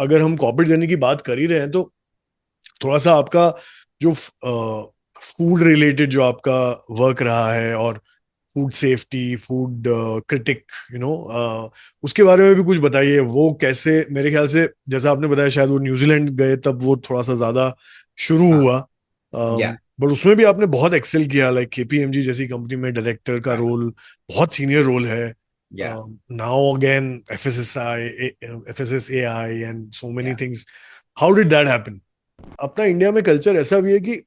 अगर हम corporate journey की बात कर ही रहे हैं तो थोड़ा सा आपका जो फूड रिलेटेड जो आपका वर्क रहा है, और फूड सेफ्टी, फूड क्रिटिक, उसके बारे में भी कुछ बताइए। वो कैसे, मेरे ख्याल से जैसा आपने बताया शायद वो न्यूजीलैंड गए तब वो थोड़ा सा ज्यादा शुरू हाँ। हुआ। या बट उसमें भी आपने बहुत एक्सेल किया, लाइक केपीएमजी जैसी कंपनी में डायरेक्टर का रोल, बहुत सीनियर रोल है। या now again FSSI, FSSAI and so many या things. How did that happen? अपना इंडिया में कल्चर ऐसा भी है कि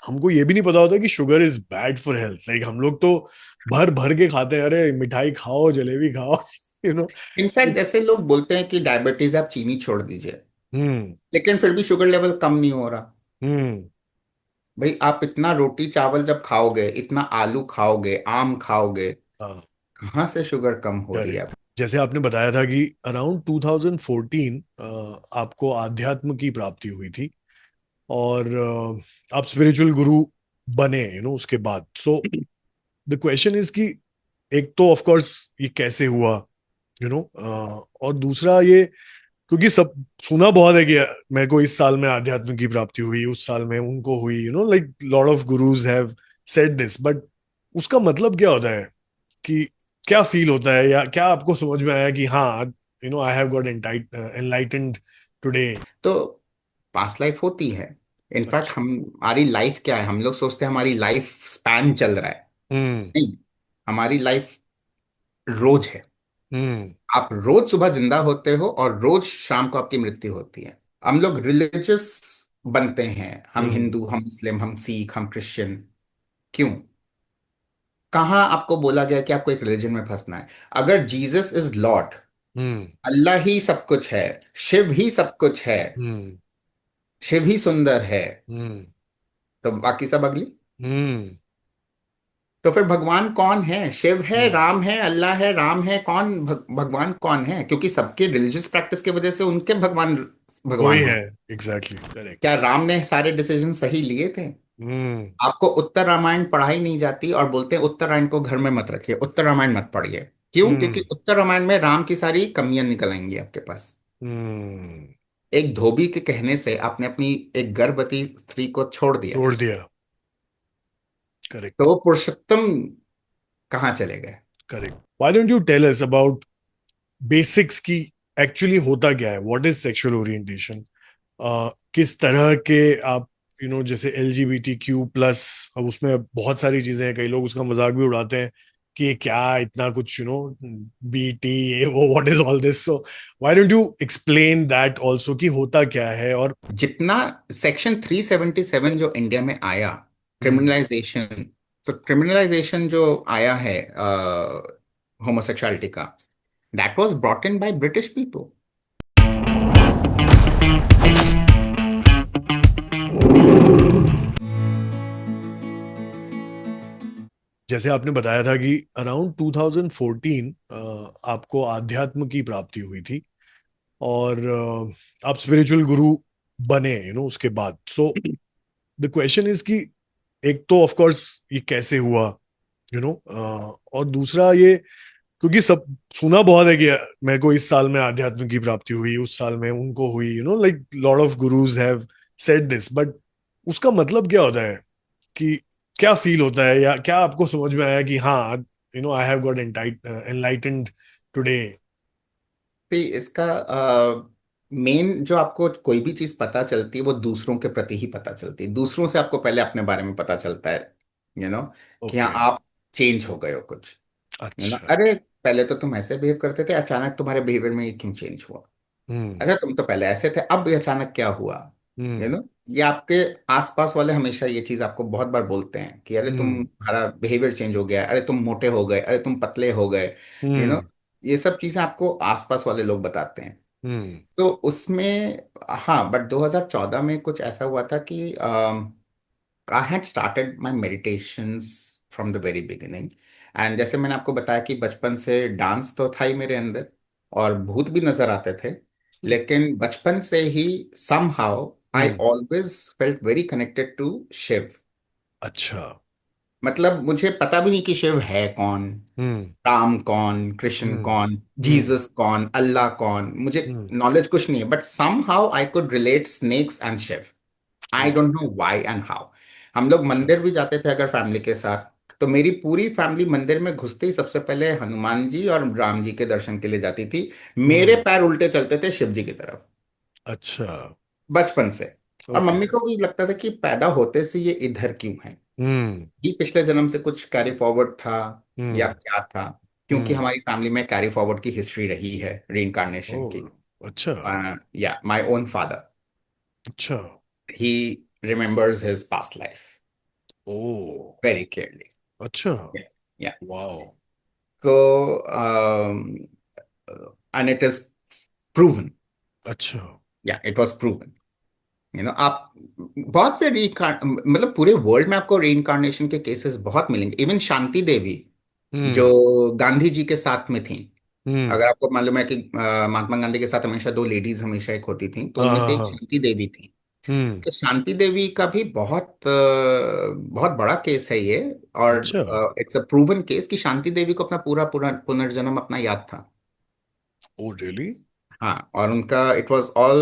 हमको ये भी नहीं पता होता कि sugar is bad for health. Like हम लोग तो भर भर के खाते हैं, अरे मिठाई खाओ, जलेबी खाओ। यू नो इनफैक्ट जैसे लोग बोलते हैं कि डायबिटीज आप चीनी छोड़ दीजिए, हम्म। लेकिन फिर भी शुगर लेवल कम नहीं हो रहा। हम्म। भाई आप इतना रोटी चावल जब खाओगे, इतना आलू खाओगे, आम खाओगे, हाँ, कहाँ से शुगर कम हो रही है करेक्ट। आप? जैसे आपने बताया था कि अराउंड 2014 आपको आध्यात्म की प्राप्ति हुई थी, और आप स्पिरिचुअल गुरु बने उसके बाद। सो द क्वेश्चन इज कि एक तो ऑफ कोर्स ये कैसे हुआ, और दूसरा ये, क्योंकि सब सुना बहुत है कि मेरे को इस साल में आध्यात्म की प्राप्ति हुई, उस साल में उनको हुई, like lot of gurus have said this, but उसका मतलब क्या होता है? कि क्या फील होता है, या क्या आपको समझ में आया कि हाँ, I have got enlightened today? तो पास्ट लाइफ होती है। इनफैक्ट अच्छा। हमारी लाइफ क्या है, हम लोग सोचते हैं हमारी लाइफ स्पैन चल रहा है। हम्म। नहीं, हमारी लाइफ रोज है। हम्म। आप रोज सुबह जिंदा होते हो और रोज शाम को आपकी मृत्यु होती है। हम लोग रिलीजियस बनते हैं, हम हम्म। हिंदू, हम मुस्लिम, हम सिख, हम क्रिश्चियन। क्यों? कहाँ आपको बोला गया कि आपको एक रिलीजन में फंसना है? अगर जीसस इज लॉर्ड, हम्म। अल्लाह ही सब कुछ है, शिव ही सब कुछ है, हम्म। शिव ही सुंदर है, हम्म। तो बाकी सब अगली। हम्म। तो फिर भगवान कौन है? शिव है, हम्म। राम है, अल्लाह है, राम है, कौन भगवान कौन है? क्योंकि सबके रिलीजियस प्रैक्टिस की वजह से उनके भगवान वही भगवान है। हो। Exactly, correct. क्या राम ने सारे डिसीजन सही लिए थे? हम्म। आपको उत्तर रामायण पढ़ाई नहीं जाती और बोलते हैं उत्तर रामायण को घर में मत रखिए, उत्तर रामायण मत पढ़िए। क्यों? क्योंकि हम्म। उत्तर रामायण में राम की सारी कमियां निकल आएंगी आपके पास। हम्म। एक धोबी के कहने से आपने अपनी एक गर्भवती स्त्री को छोड़ दिया, छोड़ दिया। करेक्ट। तो वो पुरुषोत्तम कहाँ चले गए? Correct. Why don't you tell us about basics की, एक्चुअली होता क्या है, व्हाट इज सेक्सुअल ओरिएंटेशन? किस तरह के आप, जैसे LGBTQ+, अब उसमें बहुत सारी चीजें हैं, कई लोग उसका मजाक भी उड़ाते हैं कि ये क्या इतना कुछ, BT, ये वो, what is all this? So why don't you explain that also कि होता क्या है? और जितना सेक्शन 377 जो इंडिया में आया, हम्म। क्रिमिनलाइजेशन, तो क्रिमिनलाइजेशन जो आया है होमोसेक्सुअलिटी का, that was brought in by British people. जैसे आपने बताया था कि अराउंड 2014 आपको आध्यात्म की प्राप्ति हुई थी, और आप स्पिरिचुअल गुरु बने उसके बाद। सो द क्वेश्चन इज कि एक तो ऑफ कोर्स ये कैसे हुआ, और दूसरा ये, क्योंकि सब सुना बहुत है कि मेरे को इस साल में आध्यात्म की प्राप्ति हुई, उस साल में उनको हुई, like lot of gurus have said this, but उसका मतलब क्या होता है? कि क्या फील होता है, या क्या आपको समझ में आया कि हाँ, I have got enlightened today? इसका मेन जो आपको कोई भी चीज पता चलती है वो दूसरों के प्रति ही पता चलती है। दूसरों से आपको पहले अपने बारे में पता चलता है, यू नो कि हाँ ओके। आप चेंज हो गए हो कुछ। अच्छा। अरे पहले तो तुम ऐसे बिहेव करते थे, अचानक तुम्हारे बिहेवियर में ये क्यों चेंज हुआ? हम्म। अच्छा तुम तो पहले ऐसे थे, अब ये अचानक क्या हुआ? You hmm. नो ये आपके आसपास वाले हमेशा ये चीज आपको बहुत बार बोलते हैं कि अरे हम्म। तुम्हारा बिहेवियर चेंज हो गया, अरे तुम मोटे हो गए, अरे तुम पतले हो गए। यू नो हम्म। ये सब चीजें आपको आसपास वाले लोग बताते हैं। हम्म। तो उसमें हाँ, बट 2014 में कुछ ऐसा हुआ था कि I had started my meditations from the very beginning. And जैसे मैंने आपको बताया कि बचपन से डांस तो था ही मेरे अंदर, और भूत भी नजर आते थे। लेकिन बचपन से ही somehow I hmm. Always felt very connected to Shiv. अच्छा। मतलब मुझे पता भी नहीं कि शिव है कौन, हम्म। राम कौन, कृष्ण हम्म। कौन, हम्म। जीसस कौन, अल्लाह कौन, मुझे हम्म। नॉलेज कुछ नहीं है, but somehow I could relate snakes and Shiv. I okay. Don't know why and how. हम लोग अच्छा। मंदिर भी जाते थे अगर फैमिली के साथ, तो मेरी पूरी फैमिली मंदिर में घुसते ही सबसे पहले हनुमान जी और राम जी के दर्शन के लिए जाती थी। मेरे हम्म। पैर उल्टे चलते थे शिव जी की तरफ, अच्छा। बचपन से। और ओके। मम्मी को भी लगता था कि पैदा होते से ये इधर क्यों है, हम्म। ये पिछले जन्म से कुछ कैरी फॉरवर्ड था या हम्म। क्या था, क्योंकि हम्म। हमारी फैमिली में कैरी फॉरवर्ड की हिस्ट्री रही है ओ। रीइंकार्नेशन की। अच्छा। या माय ओन फादर, अच्छा। He remembers his past life oh. Very clearly. अच्छा। Yeah wow. तो एंड इट इज प्रूवन, अच्छा। या इट वाज प्रूवन। आप बहुत से मतलब पूरे वर्ल्ड में आपको रीइंकार्नेशन के केसेस बहुत मिलेंगे। इवन शांति देवी जो हम्म। गांधी जी के साथ में थी, हम्म। अगर आपको मालूम है कि महात्मा गांधी के साथ हमेशा दो लेडीज हमेशा एक होती थी, तो हाँ उनमें हाँ से एक हाँ। शांति देवी थी। हम्म। तो शांति देवी का भी बहुत बड़ा केस है ये। और अच्छा। इट्स अ प्रूवन केस कि शांति देवी को अपना पूरा पूरा पुनर्जन्म अपना याद था। Oh really? हाँ, और उनका it was all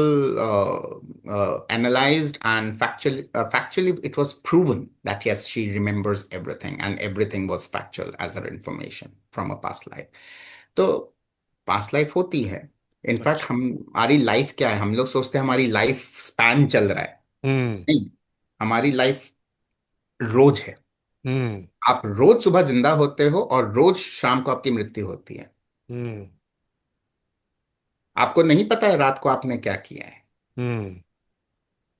analysed and factually it was proven that yes she remembers everything and everything was factual as a information from a past life. तो पास्ट लाइफ होती है। इनफैक्ट अच्छा। हमारी लाइफ क्या है, हम लोग सोचते हैं हमारी लाइफ स्पैन चल रहा है। हम्म। नहीं, हमारी लाइफ रोज है। हम्म। आप रोज सुबह जिंदा होते हो और रोज शाम को आपकी मृत्यु होती है। हम्म। आपको नहीं पता है रात को आपने क्या किया है। हम्म।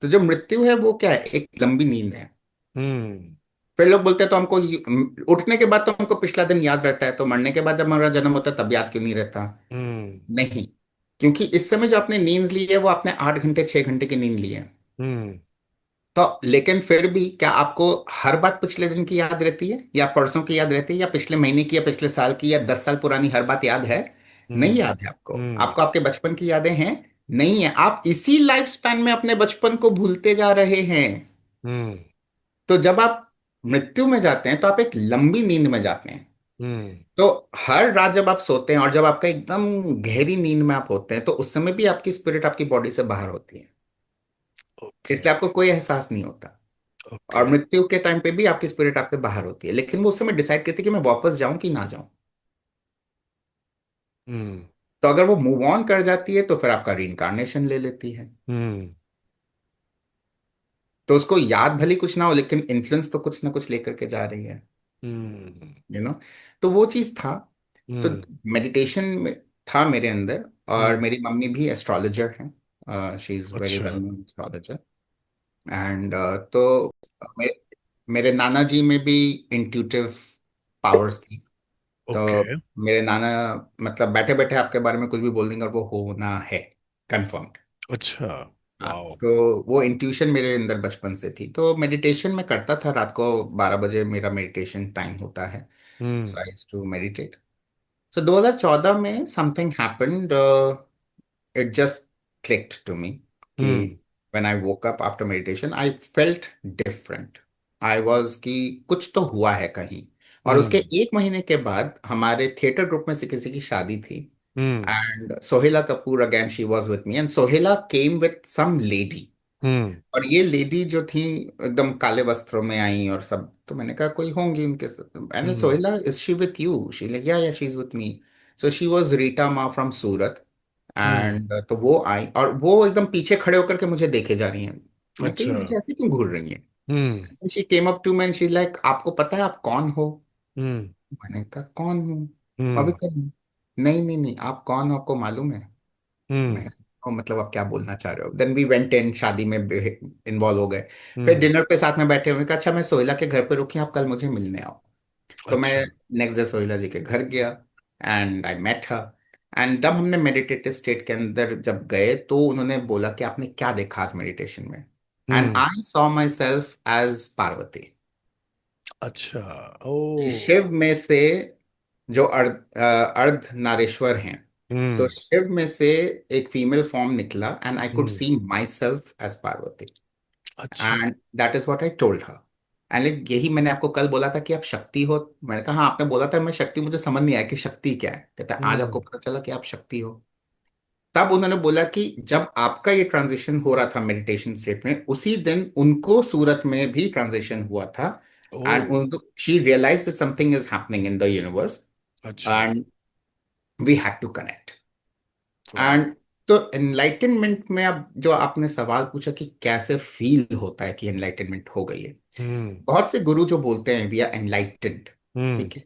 तो जो मृत्यु है वो क्या है, एक लंबी नींद है। हम्म। फिर लोग बोलते हैं तो हमको उठने के बाद तो हमको पिछला दिन याद रहता है, तो मरने के बाद जब हमारा जन्म होता है तब याद क्यों नहीं रहता? हम्म। नहीं, क्योंकि इस समय जो आपने नींद ली है वो आपने 8 घंटे 6 घंटे की नींद ली है। हम्म। तो लेकिन फिर भी क्या आपको हर बात पिछले दिन की याद रहती है, या परसों की याद रहती है, या पिछले महीने की, या पिछले साल की, या 10 साल पुरानी हर बात याद है? नहीं हम्म। याद है आपको। हम्म। आपको आपके बचपन की यादें हैं? नहीं है। आप इसी लाइफ स्पैन में अपने बचपन को भूलते जा रहे हैं। हम्म। तो जब आप मृत्यु में जाते हैं तो आप एक लंबी नींद में जाते हैं। हम्म। तो हर रात जब आप सोते हैं और जब आपका एकदम गहरी नींद में आप होते हैं, तो उस समय भी आपकी स्पिरिट आपकी बॉडी से बाहर होती है, ओके। इसलिए आपको कोई एहसास नहीं होता। ओके। और मृत्यु के टाइम पे भी आपकी स्पिरिट आपके बाहर होती है, लेकिन वो उस समय डिसाइड करती है कि मैं वापस जाऊं कि ना जाऊं। हम्म। तो अगर वो मूव ऑन कर जाती है तो फिर आपका रीइंकारनेशन ले लेती है। हम्म। तो उसको याद भली कुछ ना हो, लेकिन इन्फ्लुएंस तो कुछ ना कुछ लेकर के जा रही है। हम्म। यू नो तो वो चीज था। तो हम्म। मेडिटेशन में था मेरे अंदर। और हम्म। मेरी मम्मी भी एस्ट्रोलॉजर हैं, शी इज वेरी अच्छा। Well known astrologer. एंड तो मेरे, मेरे नाना जी में भी इंट्यूटिव पावर्स थी। तो ओके। मेरे नाना मतलब बैठे बैठे आपके बारे में कुछ भी बोल देंगे और वो होना है, कंफर्म्ड। अच्छा। हाँ, वाओ। तो वो इंट्यूशन मेरे अंदर बचपन से थी। तो मेडिटेशन में करता था, रात को 12 बजे मेरा मेडिटेशन टाइम होता है। Hmm. So I used to meditate. So 2014 में something happened, it just clicked to me कि hmm. When I woke up after meditation I felt different. I was कि कुछ तो हुआ है कहीं। और उसके हम्म। 1 महीने के बाद हमारे थिएटर ग्रुप में से किसी की शादी थी। हम्म। एंड सोहेला Kapoor again she was with me, and सोहेला केम विथ सम लेडी। हम्म। और ये लेडी जो थी एकदम काले वस्त्रों में आई और सब, तो मैंने कहा कोई होंगी उनके साथ। मैंने hmm. Sohela is she with you? She like yeah she is with me. So she was Rita Ma from Surat. Hmm. And तो वो आई और वो एकदम पीछे खड़े होकर के मुझे देखे जा रही हैं। मैं कही अच्छा। मुझे ऐसे क्यों घूर रही है? Hmm. She came up to me and she like आपको पता है आप कौन हो? हम्म। मैंने कहा कौन हूँ? अभी हम्म। कल। नहीं नहीं नहीं, आप कौन हो, आपको मालूम है? मैं हम्म। ओ, मतलब आप क्या बोलना चाह रहे हो? देन वी वेंट इन, शादी में इन्वॉल्व हो गए। फिर हम्म। डिनर पे साथ में बैठे हुए कहा अच्छा मैं सोहेला के घर पे रुकी, आप कल मुझे मिलने आओ। तो मैं अच्छा। नेक्स्ट डे सोहेला जी के घर गया and I met her. And जब हमने मेडिटेटिव स्टेट के अंदर जब गए तो उन्होंने बोला कि आपने क्या देखा आज मेडिटेशन में? And hmm. I saw myself as Parvati. अच्छा। कि ओ। शिव में से जो अर्ध नारेश्वर हैं, तो हम्म। शिव में से एक फीमेल फॉर्म निकला and I could hmm. See myself as Parvati. अच्छा। And that is what I told her. And like यही मैंने आपको कल बोला था कि आप शक्ति हो। मैंने कहा हाँ, आपने बोला था मैं शक्ति, मुझे समझ नहीं आया कि शक्ति क्या है। कहता है आज आपको हम्म। पता चला कि आप शक्ति हो। तब उन्होंने बोला कि जब आपका ये ट्रांजिशन हो रहा था मेडिटेशन स्टेट में, उसी दिन उनको सूरत में भी ट्रांजिशन हुआ था। Oh. And she realise something is happening in the universe अच्छा। And we had to connect. वाह। एंड तो एनलाइटनमेंट में, अब जो आपने सवाल पूछा कि कैसे फील होता है कि एनलाइटनमेंट हो गई है, हम्म। बहुत से गुरु जो बोलते हैं वी आर एनलाइटेंड, हम्म। ठीक है।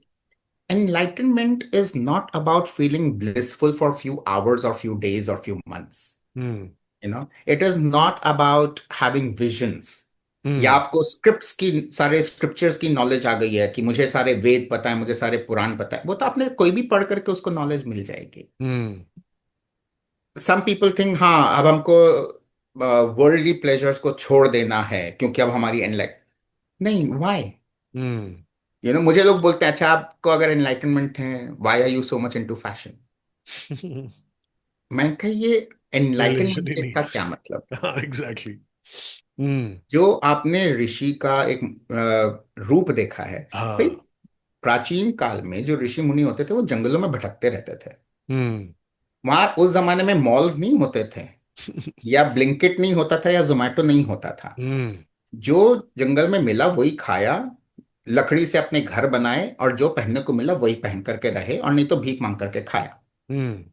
Enlightenment is not about feeling blissful for few hours और फ्यू डेज और few months, hmm. You no. It is not about having visions या हम्म। आपको स्क्रिप्ट्स की, सारे स्क्रिप्चर्स की नॉलेज आ गई है कि मुझे सारे वेद पता है, मुझे सारे पुराण पता है। वो तो आपने कोई भी पढ़ करके उसको नॉलेज मिल जाएगी। हम्म। सम पीपल थिंक हाँ अब हमको वर्ल्डली प्लेजर्स को छोड़ देना है क्योंकि अब हमारी एनलाइट, नहीं, व्हाई? हम्म। यू नो, मुझे लोग बोलते हैं अच्छा आपको अगर एनलाइटनमेंट है, why are you so much into fashion? मैं कहा ये रिलेशन एनलाइटनमेंट ही से नहीं। इसका क्या मतलब? हाँ, एग्जैक्टली। हम्म। जो आपने ऋषि का एक रूप देखा है, भाई हाँ। प्राचीन काल में जो ऋषि मुनि होते थे वो जंगलों में भटकते रहते थे। हम्म। वहां उस जमाने में मॉल्स नहीं होते थे, या ब्लिंकिट नहीं होता था, या जोमेटो नहीं होता था। हम्म। जो जंगल में मिला वही खाया, लकड़ी से अपने घर बनाए, और जो पहनने को मिला वही पहन करके रहे, और नहीं तो भीख मांग करके खाया। हम्म।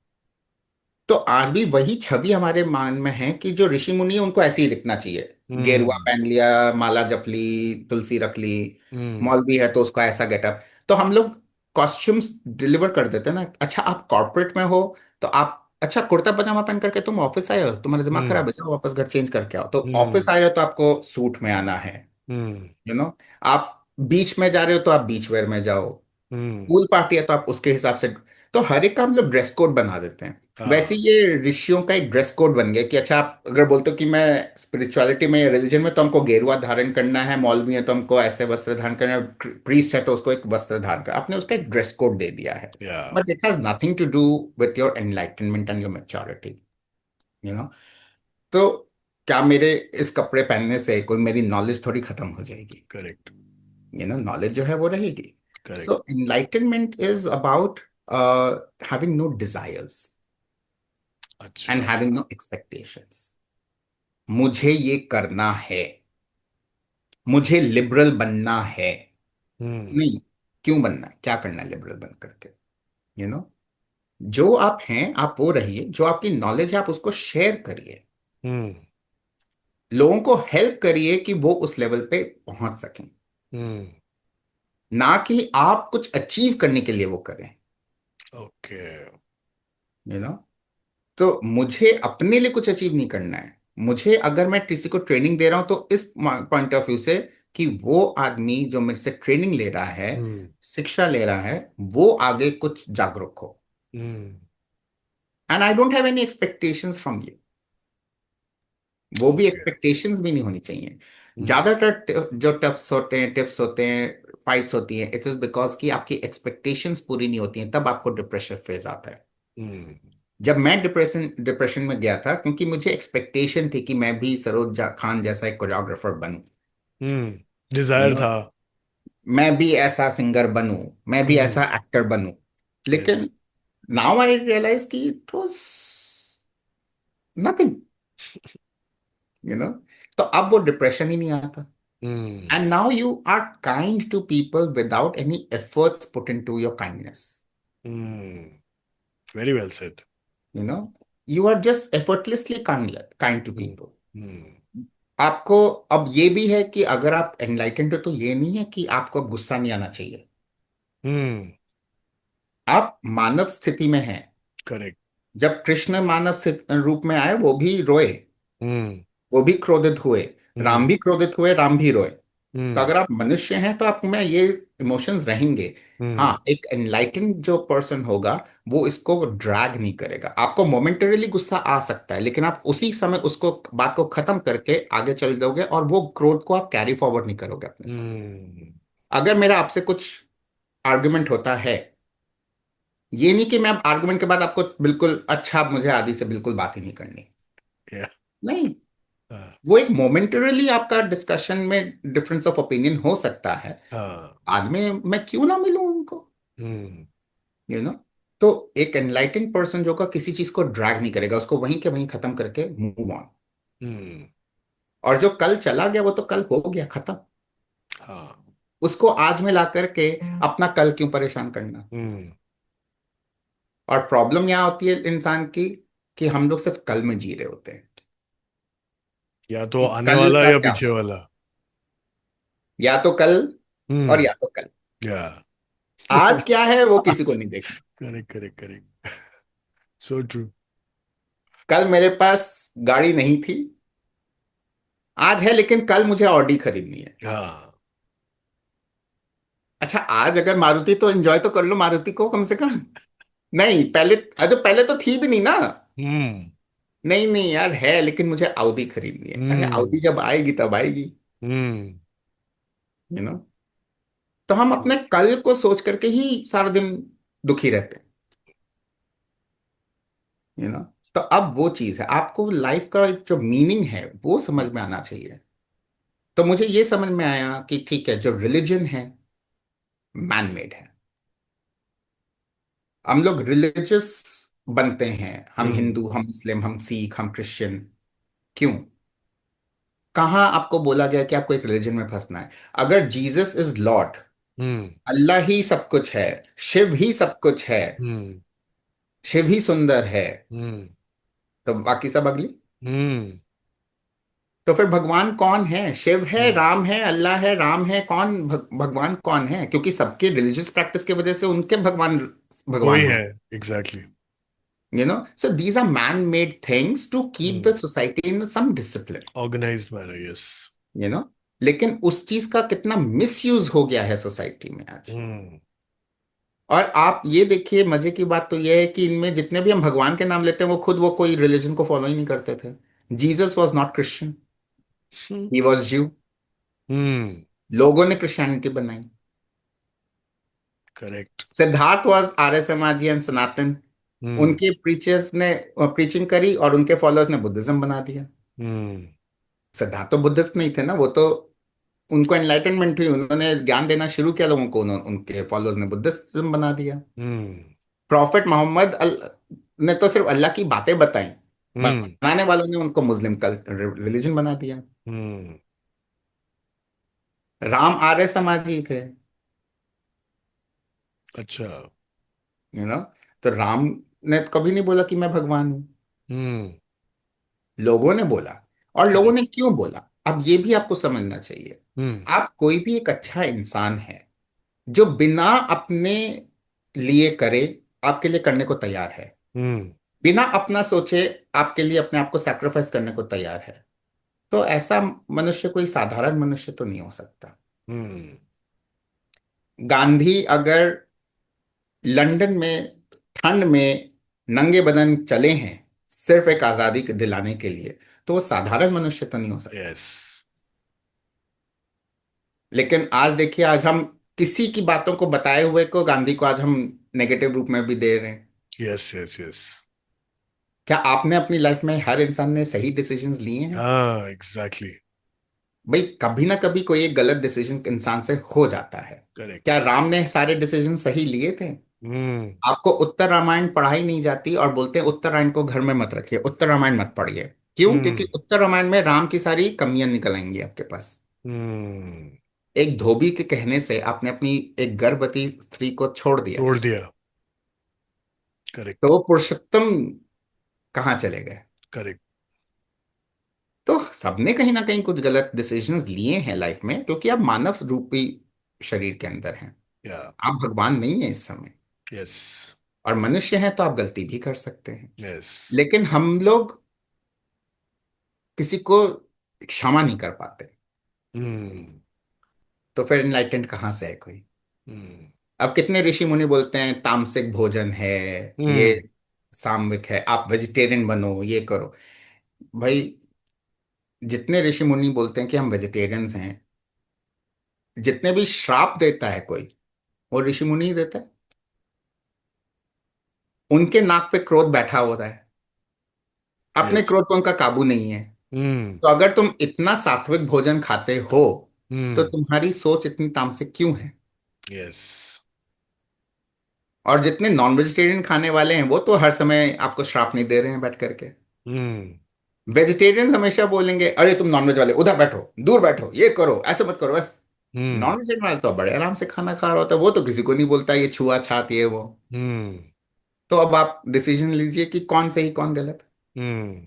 तो आज भी वही छवि हमारे मान में है कि जो ऋषि मुनि है उनको ऐसे ही दिखना चाहिए। गेरुआ हम्म। पहन लिया, माला जप ली, तुलसी रख ली। हम्म। मौलवी है तो उसका ऐसा गेटअप। तो हम लोग कॉस्ट्यूम्स डिलीवर कर देते हैं ना। अच्छा आप कॉर्पोरेट में हो तो आप, अच्छा कुर्ता पजामा पहन करके तुम ऑफिस आए हो, तुम्हारा दिमाग हम्म। खराब है, जाओ वापस घर चेंज करके आओ। तो हम्म। ऑफिस आए हो तो आपको सूट में आना है, हम्म। You no. आप बीच में जा रहे हो तो आप बीच वेयर में जाओ। हम्म। पूल पार्टी है तो आप उसके हिसाब से। तो हर एक का हम लोग ड्रेस कोड बना देते हैं। वैसे हाँ। ये ऋषियों का एक ड्रेस कोड बन गया कि अच्छा आप अगर बोलते हो कि मैं स्पिरिचुअलिटी में या रिलीजन में, तो हमको गेरुआ धारण करना है, मौलवी है तो हमको ऐसे वस्त्र धारण करना है, प्रीस्ट है तो उसको एक वस्त्र धारण करना, आपने उसका एक ड्रेस कोड दे दिया है। Yeah. But it has nothing to do with your enlightenment and your maturity, you know. तो क्या मेरे इस कपड़े पहनने से कोई मेरी नॉलेज थोड़ी खत्म हो जाएगी? करेक्ट। यू नो, नॉलेज जो है वो रहेगी। Correct. So enlightenment is about having no desires and अच्छा। having no expectations। मुझे ये करना है, मुझे लिबरल बनना है, हम्म। नहीं, क्यों बनना है, क्या करना है लिबरल बन करके, यू नो। जो आप हैं आप वो रहिए, जो आपकी नॉलेज है आप उसको शेयर करिए, हम्म। लोगों को हेल्प करिए कि वो उस लेवल पे पहुंच सकें, हम्म। ना कि आप कुछ अचीव करने के लिए वो करें, ओके। You know. तो मुझे अपने लिए कुछ अचीव नहीं करना है। मुझे अगर मैं किसी को ट्रेनिंग दे रहा हूं तो इस पॉइंट ऑफ व्यू से कि वो आदमी जो मेरे से ट्रेनिंग ले रहा है, हम्म। शिक्षा ले रहा है, वो आगे कुछ जागरूक हो। Hmm. And I don't have any expectations from you. वो भी ओके। एक्सपेक्टेशंस भी नहीं होनी चाहिए। हम्म। ज्यादातर जो टफ्स होते हैं, टिप्स होते हैं, फाइट्स होती हैं, इट इज बिकॉज कि आपकी एक्सपेक्टेशंस पूरी नहीं होती हैं, तब आपको डिप्रेशन फेज आता है। हम्म। जब मैं डिप्रेशन डिप्रेशन में गया था, क्योंकि मुझे एक्सपेक्टेशन थी कि मैं भी सरोज खान जैसा एक कोरियोग्राफर बनूं, हम्म। यू डिजायर नो, था। मैं भी ऐसा सिंगर बनूं, मैं भी हम्म। ऐसा एक्टर बनूं। यस। लेकिन नाउ आई रियलाइज कि it was nothing, you know. तो अब वो डिप्रेशन ही नहीं आता। Hmm. And now you are kind to people without any efforts put into your kindness, hmm. Very well said. You know. You are just effortlessly kind to hmm. People. Hmm. आपको अब ये भी है कि अगर आप एनलाइटेंड हो तो ये नहीं है कि आपको अब गुस्सा नहीं आना चाहिए। हम्म। आप मानव स्थिति में हैं। करेक्ट। जब कृष्ण मानव रूप में आए वो भी रोए, हम्म। वो भी क्रोधित हुए, राम हम्म। भी क्रोधित हुए, राम भी रोए। तो हम्म। अगर आप मनुष्य हैं तो आप में ये इमोशंस रहेंगे। हाँ, हम्म। एक एनलाइटेंड जो पर्सन होगा वो इसको ड्रैग नहीं करेगा। आपको मोमेंटरीली गुस्सा आ सकता है, लेकिन आप उसी समय उसको, बात को खत्म करके आगे चल जाओगे, और वो क्रोध को आप कैरी फॉरवर्ड नहीं करोगे अपने साथ। हम्म। अगर मेरा आपसे कुछ आर्गुमेंट होता है, ये नहीं कि मैं अब आर्गुमेंट के बाद आपको बिल्कुल अच्छा, अब मुझे आदि से बिल्कुल बात ही नहीं करनी, या। नहीं। हाँ। वो एक मोमेंटरली आपका डिस्कशन में डिफरेंस ऑफ ओपिनियन हो सकता है, हाँ। बाद में मैं क्यों ना मिलूं उनको, हम्म। You know. तो एक एनलाइटेंड पर्सन जो का किसी चीज को ड्रैग नहीं करेगा, उसको वहीं के वहीं खत्म करके मूव ऑन। हम्म। और जो कल चला गया वो तो कल हो गया खत्म, हाँ। उसको आज में ला करके अपना कल क्यों परेशान करना। हम्म। और प्रॉब्लम यहाँ होती है इंसान की कि हम लोग सिर्फ कल में जी रहे होते हैं या तो कि आने कल वाला का या क्या पीछे हो, वाला। या तो कल और हम्म। या तो कल। या। आज क्या है वो किसी को नहीं देखना। Correct, correct, correct. So true. कल मेरे पास गाड़ी नहीं थी, आज है, लेकिन कल मुझे ऑडी खरीदनी है। हाँ। अच्छा, आज अगर मारुति तो एंजॉय तो कर लो मारुति को कम से कम। नहीं पहले, अरे पहले तो थी भी नहीं ना। हम्म। नहीं नहीं यार, है लेकिन मुझे आउडी खरीदनी है। अरे हम्म। आउडी जब आएगी तब आएगी, हम्म। You know. तो हम अपने कल को सोच करके ही सारा दिन दुखी रहते हैं, यू नो। तो अब वो चीज है, आपको लाइफ का जो मीनिंग है वो समझ में आना चाहिए। तो मुझे ये समझ में आया कि ठीक है, जो रिलीजन है मैन मेड है। हम लोग रिलीजियस बनते हैं, हम हम्म। हिंदू, हम मुस्लिम, हम सिख, हम क्रिश्चियन। क्यों? कहाँ आपको बोला गया कि आपको एक रिलीजन में फंसना है? अगर जीसस इज लॉर्ड, हम्म। अल्लाह ही सब कुछ है, शिव ही सब कुछ है, हम्म। शिव ही सुंदर है, हम्म। तो बाकी सब अगली। हम्म। तो फिर भगवान कौन है? शिव है, हम्म। राम है, अल्लाह है, राम है, कौन भगवान कौन है? क्योंकि सबके रिलीजियस प्रैक्टिस की वजह से उनके भगवान वही भगवान है। हुए, exactly. You know. So these are man made things to keep the hmm. Society in some discipline, organised manner, yes. You know. लेकिन उस चीज का कितना मिसयूज हो गया है सोसाइटी में आज। हम्म। और आप ये देखिए, मजे की बात तो ये है कि इनमें जितने भी हम भगवान के नाम लेते हैं वो खुद वो कोई रिलीजन को फॉलो ही नहीं करते थे। Jesus was not Christian, he was ज्यू। हम्म। लोगों ने क्रिश्चियनिटी बनाई। करेक्ट। सिद्धार्थ वॉज आर्य समाजी एंड सनातन, हम्म। उनके प्रीचर्स ने प्रीचिंग करी और उनके फॉलोअर्स ने बुद्धिज्म बना दिया। हम्म। सिद्धार्थ तो बुद्धिस्ट नहीं थे ना, वो तो, उनको एनलाइटनमेंट हुई, उन्होंने ज्ञान देना शुरू किया लोगों को, उनके फॉलोअर्स ने बुद्धिज्म बना दिया। हम्म। प्रॉफिट मोहम्मद ने तो सिर्फ अल्लाह की बातें बताई, हम्म। बनाने वालों ने उनको मुस्लिम कल रिलीजन बना दिया। हम्म। राम आर्य समाजी थे, अच्छा। You know. तो राम ने तो कभी नहीं बोला कि मैं भगवान हूं, हम्म। लोगों ने बोला। और लोगों करेक्ट। ने क्यों बोला, अब ये भी आपको समझना चाहिए। हम्म। आप कोई भी एक अच्छा इंसान है जो बिना अपने लिए करे, आपके लिए करने को तैयार है, हम्म। बिना अपना सोचे आपके लिए अपने आप को सैक्रिफाइस करने को तैयार है, तो ऐसा मनुष्य कोई साधारण मनुष्य तो नहीं हो सकता। हम्म। गांधी अगर लंदन में ठंड में नंगे बदन चले हैं सिर्फ एक आजादी के दिलाने के लिए, तो वो साधारण मनुष्य तो नहीं हो सकता। यस। लेकिन आज देखिए, आज हम किसी की बातों को बताए हुए को, गांधी को आज हम नेगेटिव रूप में भी दे रहे हैं। Yes, yes, yes. क्या आपने अपनी लाइफ में, हर इंसान ने सही डिसीजंस लिए हैं? हाँ, एग्जैक्टली। भाई कभी ना कभी कोई एक गलत डिसीजन इंसान से हो जाता है। क्या करेक्ट। राम ने सारे डिसीजन सही लिए थे? हम्म। आपको उत्तर रामायण पढ़ाई नहीं जाती और बोलते हैं उत्तर रामायण को घर में मत रखिए, उत्तर रामायण मत पढ़िए। क्यों? क्योंकि हम्म। उत्तर रामायण में राम की सारी कमियां निकल आएंगी आपके पास। हम्म। एक धोबी के कहने से आपने अपनी एक गर्भवती स्त्री को छोड़ दिया, तोड़ दिया। करेक्ट। तो वो पुरुषोत्तम कहाँ चले गए? करेक्ट। तो सबने कहीं ना कहीं कुछ गलत डिसीजंस लिए हैं लाइफ में, क्योंकि आप मानव रूपी शरीर के अंदर हैं, या। आप भगवान नहीं है इस समय। यस। और मनुष्य हैं तो आप गलती भी कर सकते हैं। यस। लेकिन हम लोग किसी को क्षमा नहीं कर पाते। हम्म। तो फिर इनलाइटेंड कहाँ से है कोई? हम्म। अब कितने ऋषि मुनि बोलते हैं तामसिक भोजन है, ये हम्म। सात्विक है, आप वेजिटेरियन बनो, ये करो। भाई जितने ऋषि मुनि बोलते हैं कि हम वेजिटेरियंस हैं, जितने भी श्राप देता है कोई, वो ऋषि मुनि ही देता है। उनके नाक पे क्रोध बैठा हो रहा है, अपने यस। क्रोध पे उनका काबू नहीं है। हम्म। तो अगर तुम इतना सात्विक भोजन खाते हो तो हम्म। तुम्हारी सोच इतनी तामसिक क्यों है? यस। और जितने नॉन वेजिटेरियन खाने वाले हैं वो तो हर समय आपको श्राप नहीं दे रहे हैं बैठ करके। हम्म। वेजिटेरियंस हमेशा बोलेंगे अरे तुम नॉनवेज वाले उधर बैठो, दूर बैठो, ये करो, ऐसे मत करो, बस। हम्म। नॉन वेजिटेरियन वाले तो बड़े आराम से खाना खा रहा होता है, वो तो किसी को नहीं बोलता ये छुआ छात ये वो। हम्म। तो अब आप डिसीजन लीजिए कि कौन सही कौन गलत। हम्म।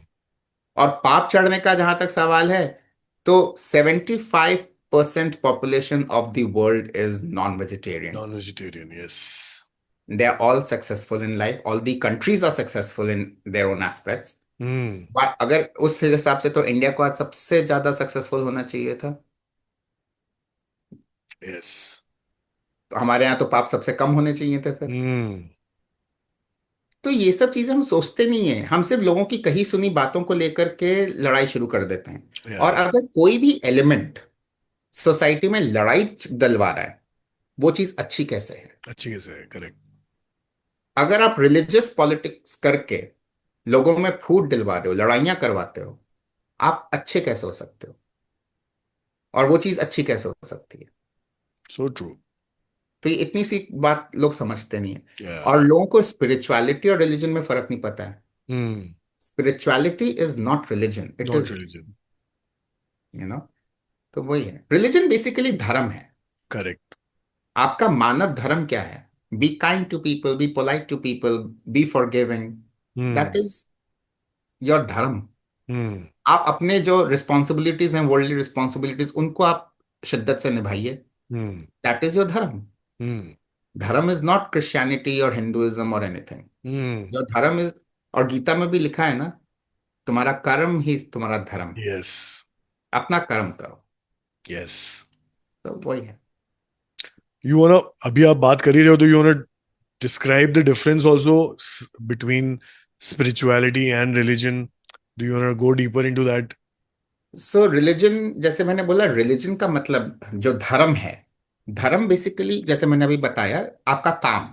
और पाप चढ़ने का जहां तक सवाल है, तो 75% population of the world is non vegetarian. Non vegetarian, yes. They are all successful in life, all the countries are successful in their own aspects. Hmm. अगर उस हिसाब से तो इंडिया को आज सबसे ज्यादा सक्सेसफुल होना चाहिए था। यस। तो हमारे यहाँ तो पाप सबसे कम होने चाहिए थे फिर। हम्म। तो ये सब चीजें हम सोचते नहीं है, हम सिर्फ लोगों की कही सुनी बातों को लेकर के लड़ाई शुरू कर देते हैं। या। और अगर कोई भी एलिमेंट सोसाइटी में लड़ाई डलवा रहा है, वो चीज अच्छी कैसे है? अच्छी कैसे है, करेक्ट। अगर आप रिलीजियस पॉलिटिक्स करके लोगों में फूट दिलवा रहे हो, लड़ाइयां करवाते हो, आप अच्छे कैसे हो सकते हो? और वो चीज अच्छी कैसे हो सकती है? So true. तो ये इतनी सी बात लोग समझते नहीं है। या। और लोगों को स्पिरिचुअलिटी और रिलीजन में फर्क नहीं पता है। Hmm. Spirituality is not religion, it not is, religion. You know. तो वही है, रिलीजन बेसिकली धर्म है। करेक्ट। आपका मानव धर्म क्या है? Be kind to people, be polite to people, be forgiving. That hmm. Is your dharma. Hmm. आप अपने जो रिस्पॉन्सिबिलिटीज हैं, वर्ल्डली रिस्पॉन्सिबिलिटीज, उनको आप शिद्दत से निभाइए। हम्म। That is your dharma. हम्म। धर्म इज नॉट क्रिश्चियनिटी और हिंदुइज्म और एनीथिंग। हम्म। योर धर्म इज, और गीता में भी लिखा है ना, तुम्हारा कर्म ही तुम्हारा धर्म है। यस। अपना कर्म करो। यस। तो वही है। यू वांना, अभी आप बात कर ही रहे हो, तो you वांना describe the difference also between spirituality and religion? Do you want to go deeper into that? So religion, जैसे मैंने बोला, रिलीजन का मतलब जो धर्म है, धर्म बेसिकली जैसे मैंने अभी बताया, आपका काम,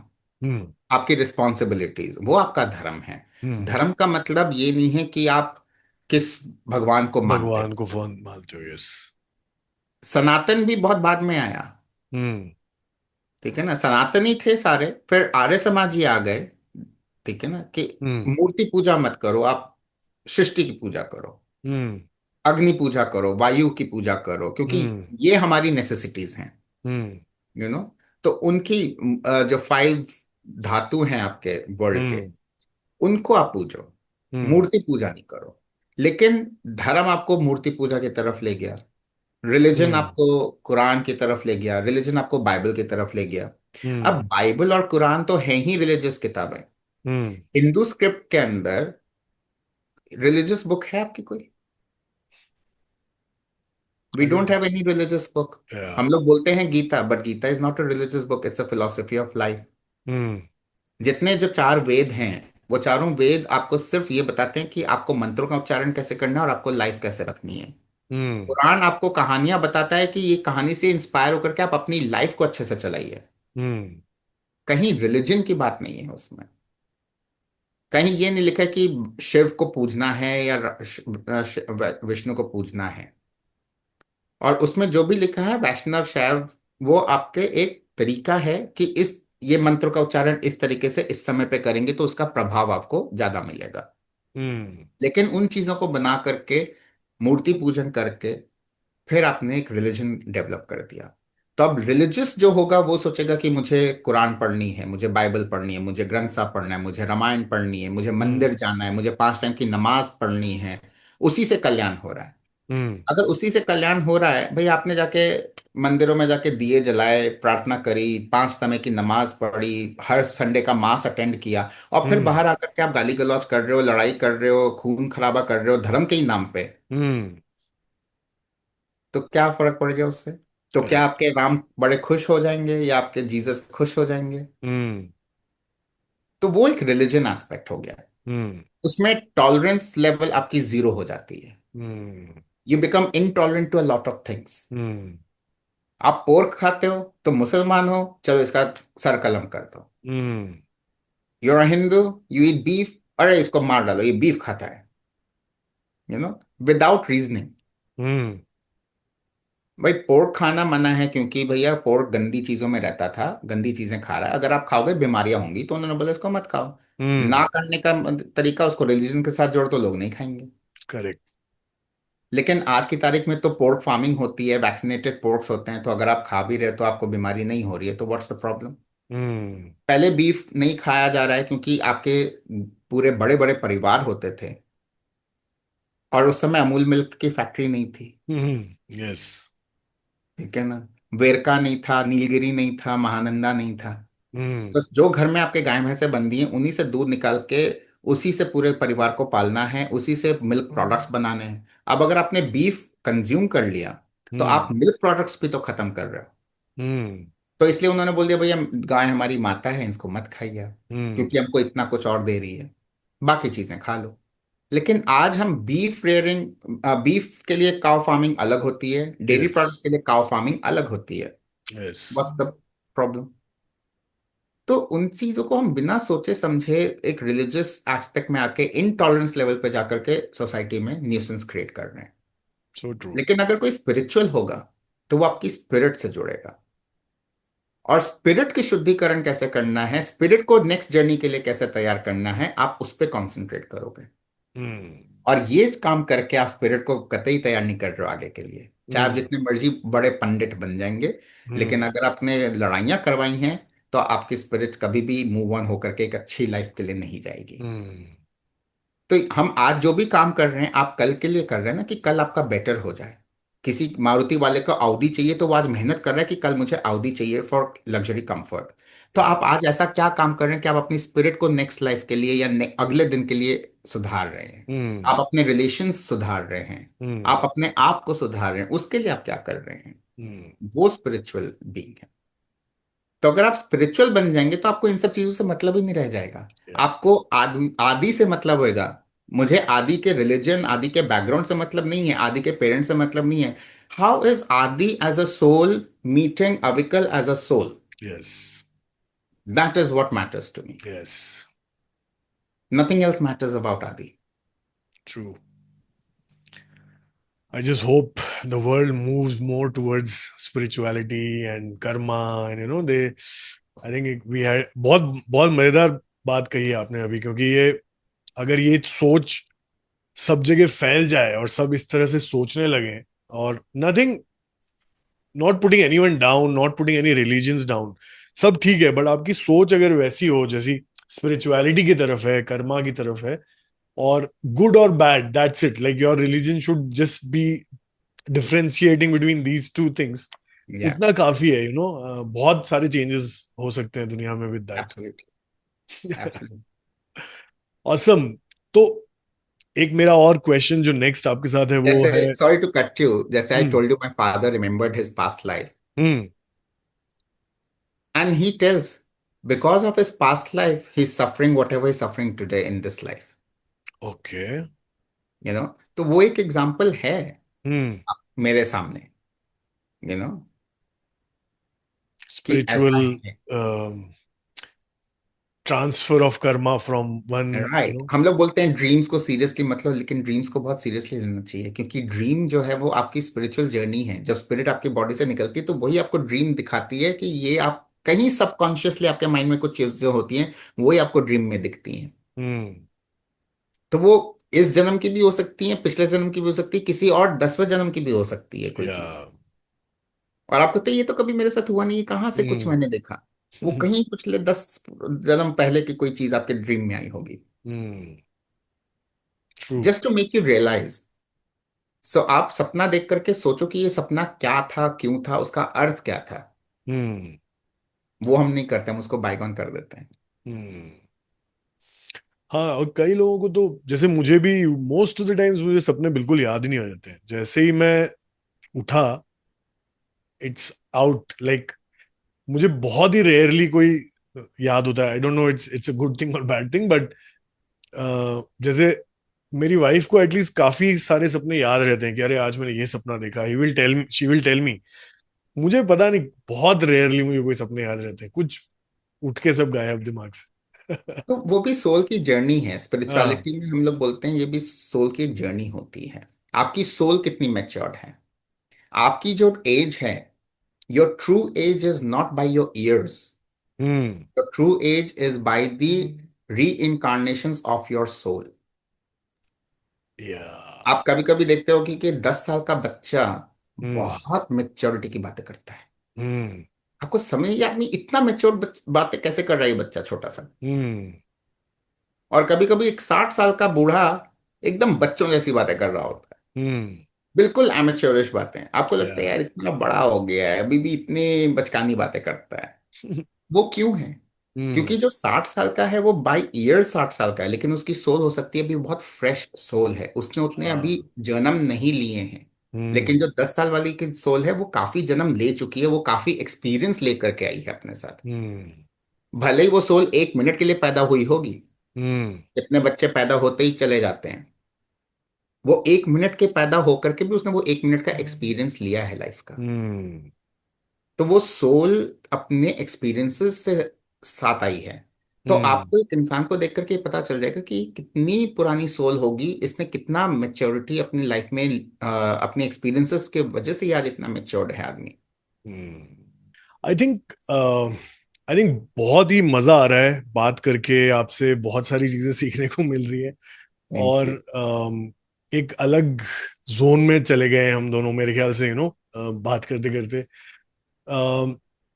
हम्म। आपकी रिस्पॉन्सिबिलिटीज, वो आपका धर्म है। हम्म। धर्म का मतलब ये नहीं है कि आप किस भगवान को मानते हो। भगवान को फोन मानते हो, यस। सनातन भी बहुत बाद में आया। हम्म। ठीक है ना, सनातनी थे सारे, फिर आर्य समाज ही आ गए। ठीक है ना, कि हम्म। मूर्ति पूजा मत करो आप, सृष्टि की पूजा करो, हम्म। अग्नि पूजा करो, वायु की पूजा करो, क्योंकि हम्म। ये हमारी नेसेसिटीज हैं। हम्म। You know. तो उनकी जो 5 धातु हैं आपके वर्ल्ड के, हम्म। उनको आप पूजो, हम्म। मूर्ति पूजा नहीं करो। लेकिन धर्म आपको मूर्ति पूजा की तरफ ले गया, रिलीजन हम्म। आपको कुरान की तरफ ले गया, रिलीजन आपको बाइबल की तरफ ले गया। अब हम्म। बाइबल और कुरान तो है ही रिलीजियस किताबें। हम्म। हिंदू स्क्रिप्ट के अंदर रिलीजियस बुक है आपकी कोई? We I don't don't- have any religious book. yeah. हम लोग बोलते हैं Gita, but Gita is not a religious book, it's a philosophy of life. Hmm. जितने जो 4 वेद हैं, वो चारों वेद आपको सिर्फ ये बताते हैं कि आपको मंत्रों का उच्चारण कैसे करना है और आपको लाइफ कैसे रखनी है। हम्म। कुरान आपको कहानियां बताता है कि ये कहानी से इंस्पायर होकर के आप अपनी लाइफ को अच्छे से चलाइए। हम्म। कहीं रिलीजन की बात नहीं है उसमें। कहीं ये नहीं लिखा है कि शिव को पूजना है या विष्णु को पूजना है। और उसमें जो भी लिखा है वैष्णव शैव, वो आपके एक तरीका है कि इस ये मंत्र का उच्चारण इस तरीके से इस समय पे करेंगे तो उसका प्रभाव आपको ज्यादा मिलेगा। हम्म। लेकिन उन चीजों को बना करके, मूर्ति पूजन करके, फिर आपने एक रिलीजन डेवलप कर दिया। तो अब रिलीजियस जो होगा वो सोचेगा कि मुझे कुरान पढ़नी है, मुझे बाइबल पढ़नी है, मुझे ग्रंथ साहब पढ़ना है, मुझे रामायण पढ़नी है, मुझे मंदिर हम्म। जाना है, मुझे 5 टाइम की नमाज पढ़नी है। उसी से कल्याण हो रहा है। हम्म। अगर उसी से कल्याण हो रहा है, भाई आपने जाके मंदिरों में जाके दिए जलाए, प्रार्थना करी, 5 समय की नमाज पढ़ी, हर संडे का मास अटेंड किया, और फिर हम्म। बाहर आकर के आप गाली गलौज कर रहे हो, लड़ाई कर रहे हो, खून खराबा कर रहे हो धर्म के ही नाम पे, हम्म। तो क्या फर्क पड़ गया उससे? तो क्या करेक्ट। आपके राम बड़े खुश हो जाएंगे या आपके जीसस खुश हो जाएंगे? हम्म। तो वो एक रिलीजन एस्पेक्ट हो गया। हम्म। उसमें टॉलरेंस लेवल आपकी जीरो हो जाती है। Hmm. You become intolerant to a lot of things. Hmm. आप पोर्क खाते हो तो मुसलमान हो, चलो इसका सर कलम कर दो। Hmm. You're Hindu, you eat beef, अरे इसको मार डालो, ये बीफ खाता है। You know, without reasoning. Hmm. भाई पोर्क खाना मना है क्योंकि भैया पोर्क गंदी चीजों में रहता था, गंदी चीजें खा रहा है, अगर आप खाओगे बीमारियां होंगी, तो उन्होंने बोला इसको मत खाओ। हम्म। ना करने का तरीका, उसको रिलीजन के साथ जोड़, तो लोग नहीं खाएंगे। करेक्ट। लेकिन आज की तारीख में तो पोर्क फार्मिंग होती है, वैक्सीनेटेड पोर्क्स होते हैं, तो अगर आप खा भी रहे हो तो आपको बीमारी नहीं हो रही है, तो व्हाट्स द प्रॉब्लम। हम्म। पहले बीफ नहीं खाया जा रहा है क्योंकि आपके पूरे बड़े बड़े परिवार होते थे, और उस समय अमूल मिल्क की फैक्ट्री नहीं थी। यस। ठीक है ना। वेरका नहीं था, नीलगिरी नहीं था, महानंदा नहीं था। हम्म। तो जो घर में आपके गाय भैंसें बंधी हैं, उन्हीं से दूध निकाल के उसी से पूरे परिवार को पालना है, उसी से मिल्क प्रोडक्ट्स बनाने हैं। अब अगर आपने बीफ कंज्यूम कर लिया, तो आप हम्म। मिल्क प्रोडक्ट्स भी तो खत्म कर रहे हो। हम्म। तो इसलिए उन्होंने बोल दिया भैया गाय हमारी माता है, इसको मत खाइए आप, हम्म। क्योंकि हमको इतना कुछ और दे रही है, बाकी चीजें खा लो। लेकिन आज हम बीफ रेयरिंग, बीफ के लिए काउ फार्मिंग अलग होती है, डेयरी यस। प्रोडक्ट के लिए काउ फार्मिंग अलग होती है। यस। What's the problem? तो उन चीजों को हम बिना सोचे समझे एक रिलीजियस एस्पेक्ट में आके इनटॉलरेंस लेवल पे जाकर के सोसाइटी में न्यूसेंस क्रिएट कर रहे हैं। So true. लेकिन अगर कोई स्पिरिचुअल होगा, तो वो आपकी स्पिरिट से जुड़ेगा। और स्पिरिट की शुद्धिकरण कैसे करना है, स्पिरिट को नेक्स्ट जर्नी के लिए कैसे तैयार करना है, आप उस पर कॉन्सेंट्रेट करोगे। हम्म। और ये काम करके आप स्पिरिट को कतई तैयार नहीं कर रहे हो आगे के लिए, चाहे आप हम्म। जितने मर्जी बड़े पंडित बन जाएंगे। लेकिन हम्म। अगर आपने लड़ाइयाँ करवाई हैं, तो आपकी स्पिरिट कभी भी मूव ऑन होकर के एक अच्छी लाइफ के लिए नहीं जाएगी। हम्म। तो हम आज जो भी काम कर रहे हैं, आप कल के लिए कर रहे हैं ना, कि कल आपका बेटर हो जाए। किसी मारुति वाले को आउडी चाहिए, तो वो आज मेहनत कर रहा है कि कल मुझे आउडी चाहिए फॉर लग्जरी कंफर्ट। तो या। आप आज ऐसा क्या काम कर रहे हैं कि आप अपनी स्पिरिट को नेक्स्ट लाइफ के लिए या अगले दिन के लिए सुधार रहे हैं। हम्म। आप अपने रिलेशंस सुधार रहे हैं, आप हम्म। अपने आप को सुधार रहे हैं, उसके लिए आप क्या कर रहे हैं। हम्म। वो स्पिरिचुअल बीइंग है। तो अगर आप स्पिरिचुअल बन जाएंगे, तो आपको इन सब चीजों से मतलब ही नहीं रह जाएगा। या। आपको आदि आदि से मतलब होएगा। मुझे आदि के रिलीजन, आदि के बैकग्राउंड से मतलब नहीं है, आदि के पेरेंट्स से मतलब नहीं है। How is Adi as a soul meeting Avikal as a soul? Yes. That is what matters to me. Yes. Nothing else matters about Adi. True. I just hope the world moves more towards spirituality and karma, and they I think we had बहुत बहुत मजेदार बात कही है आपने अभी, क्योंकि ये अगर ये सोच सब जगह फैल जाए और सब इस तरह से सोचने लगे, और nothing, not putting anyone down, not putting any religions down, सब ठीक है, बट आपकी सोच अगर वैसी हो जैसी स्पिरिचुअलिटी की तरफ है, कर्मा की तरफ है, और गुड और bad, that's it, like your religion should just be differentiating between these two things, या, उतना काफी है, बहुत सारे चेंजेस हो सकते हैं दुनिया में with that. Absolutely, absolutely. Awesome. तो एक मेरा और क्वेश्चन जो नेक्स्ट आपके साथ है वो जैसे, है। सॉरी टू कट यू, जैसे I hmm. Told you my father remembered his past life, hmm. and he tells, because of his past life, he's suffering whatever he's suffering today in this life. Okay. तो वो एक example है हम्म। मेरे सामने, you know कि spiritual ऐसा है। Transfer of Karma from one. Right, हम लोग बोलते हैं ड्रीम्स को सीरियसली मतलब, लेकिन ड्रीम्स को बहुत सीरियसली लेना चाहिए, क्योंकि ड्रीम जो है वो आपकी स्पिरिचुअल जर्नी है। जब स्पिरिट आपकी बॉडी से निकलती है, तो वही आपको ड्रीम दिखाती है कि ये आप कहीं सबकॉन्शियसली आपके माइंड में कुछ चीजें होती हैं, वही आपको ड्रीम में दिखती हैं। हम्म। तो वो इस जन्म की भी हो सकती है, पिछले जन्म की भी हो सकती है, किसी और 10वें जन्म की भी हो सकती है कोई या। चीज। और आप कहते हैं ये तो कभी मेरे साथ हुआ नहीं है, कहाँ से कुछ हम्म। मैंने देखा। वो कहीं पिछले 10 जन्म पहले की कोई चीज आपके ड्रीम में आई होगी। Hmm. True. Just to make you realise. So आप सपना देख करके सोचो कि ये सपना क्या था, क्यों था, उसका अर्थ क्या था। हम्म। वो हम नहीं करते, हम उसको बाइगॉन कर देते हैं। हम्म। हाँ, और कई लोगों को तो, जैसे मुझे भी, मोस्ट ऑफ द टाइम्स मुझे सपने बिल्कुल याद ही नहीं आ जाते हैं, जैसे ही मैं उठा, इट्स आउट, लाइक मुझे बहुत ही रेयरली कोई याद होता है। I don't know it's it's a good thing और बैड थिंग, बट जैसे मेरी वाइफ को एटलीस्ट काफी सारे सपने याद रहते हैं कि अरे आज मैंने ये सपना देखा, he will tell me, she will tell me. मुझे पता नहीं, बहुत रेयरली मुझे कोई सपने याद रहते हैं, कुछ उठ के सब गायब दिमाग से। तो वो भी सोल की जर्नी है। हाँ। स्पिरिचुअलिटी में हम लोग बोलते हैं ये भी सोल की जर्नी होती है। आपकी सोल कितनी मैच्योर्ड है, आपकी जो एज है, your true age is not by your years, hmm. Your true age is by the reincarnation of your soul. Yeah. आप कभी कभी देखते हो कि 10 साल का बच्चा हम्म। बहुत मेच्योरिटी की बातें करता है। हम्म। आपको समझ या नहीं इतना मेच्योर बातें कैसे कर रहा है ये बच्चा छोटा सा। हम्म। और कभी कभी एक 60 साल का बूढ़ा एकदम बच्चों जैसी बातें कर रहा होता है, हम्म। बिल्कुल एमेच्योरिश बातें। आपको लगता है या। यार इतना बड़ा हो गया है अभी भी इतने बचकानी बातें करता है। वो क्यों है? हम्म। क्योंकि जो 60 साल का है वो बाई ईयर 60 साल का है, लेकिन उसकी सोल हो सकती है अभी बहुत फ्रेश सोल है, उसने उतने अभी हाँ। जन्म नहीं लिए हैं। लेकिन हम्म। जो 10 साल वाली की सोल है वो काफी जन्म ले चुकी है, वो काफी एक्सपीरियंस लेकर के आई है अपने साथ। हम्म। भले ही वो सोल 1 मिनट के लिए पैदा हुई होगी, हम्म। इतने बच्चे पैदा होते ही चले जाते हैं, वो 1 मिनट के पैदा होकर के भी उसने वो 1 मिनट का एक्सपीरियंस लिया है लाइफ का। हम्म। तो वो सोल अपने एक्सपीरियंसेस से साथ आई है। तो हम्म। आपको एक इंसान को देख करके पता चल जाएगा कि कितनी पुरानी सोल होगी, इसने कितना मेच्योरिटी अपनी लाइफ में अपने एक्सपीरियंसेस के वजह से ही आज इतना मेच्योर्ड है आदमी। आई थिंक बहुत ही मजा आ रहा है बात करके आपसे, बहुत सारी चीजें सीखने को मिल रही है। थैंक और यू। एक अलग जोन में चले गए हम दोनों मेरे ख्याल से, बात करते करते।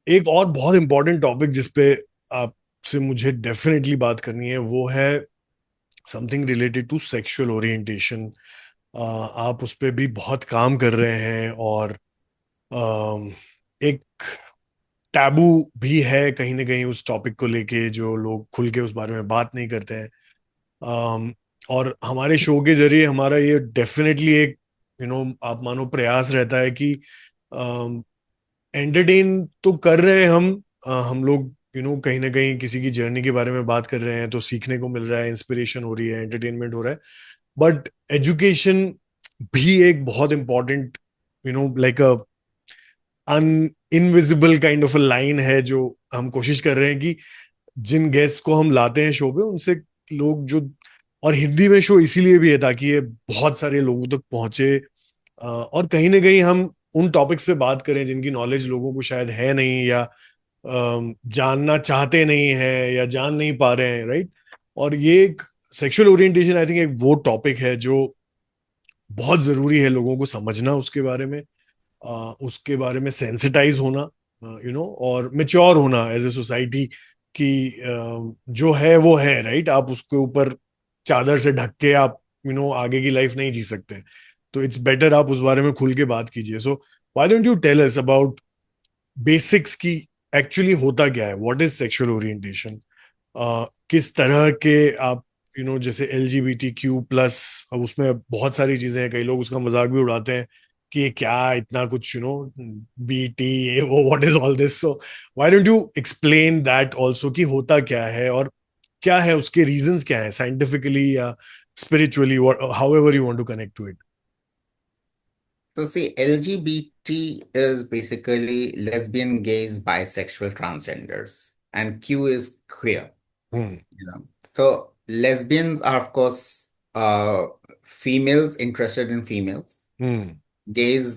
एक और बहुत इंपॉर्टेंट टॉपिक जिस पे आपसे मुझे डेफिनेटली बात करनी है वो है something related to sexual orientation. आप उस पे भी बहुत काम कर रहे हैं, और एक टैबू भी है कहीं ना कहीं उस टॉपिक को लेके, जो लोग खुल के उस बारे में बात नहीं करते हैं। और हमारे शो के जरिए हमारा ये डेफिनेटली एक आप मानो प्रयास रहता है कि एंटरटेन तो कर रहे हैं हम लोग, कहीं ना कहीं किसी की जर्नी के बारे में बात कर रहे हैं तो सीखने को मिल रहा है, इंस्पिरेशन हो रही है, एंटरटेनमेंट हो रहा है। बट एजुकेशन भी एक बहुत important, like a an invisible kind of a line है, जो हम कोशिश कर रहे हैं कि जिन गेस्ट को हम लाते हैं शो पे उनसे लोग जो, और हिंदी में शो इसीलिए भी है ताकि ये बहुत सारे लोगों तक पहुंचे, और कहीं ना कहीं हम उन टॉपिक्स पे बात करें जिनकी नॉलेज लोगों को शायद है नहीं, या जानना चाहते नहीं है, या जान नहीं पा रहे हैं, राइट। और ये एक सेक्सुअल ओरिएंटेशन आई थिंक एक वो टॉपिक है जो बहुत जरूरी है लोगों को समझना उसके बारे में, उसके बारे में सेंसिटाइज होना, और मेच्योर होना एज ए सोसाइटी कि जो है वो है, राइट। आप उसके ऊपर चादर से ढक के आप आगे की लाइफ नहीं जी सकते। तो इट्स बेटर आप उस बारे में खुल के बात कीजिए। So why don't you tell us about basics की एक्चुअली होता क्या है, व्हाट इज सेक्सुअल ओरिएंटेशन, किस तरह के आप जैसे LGBTQ+, अब उसमें बहुत सारी चीजें हैं, कई लोग उसका मजाक भी उड़ाते हैं कि ये क्या इतना कुछ, BT ये वो what is all this. So why don't you explain that also कि होता क्या है, और क्या है उसके रीजंस, क्या है साइंटिफिकली या spiritually, however you want to connect to it. So see, LGBT is basically lesbian, gays, bisexual, transgenders, and Q is queer. Hmm. You know, so lesbians are of course females interested in females, hmm. gays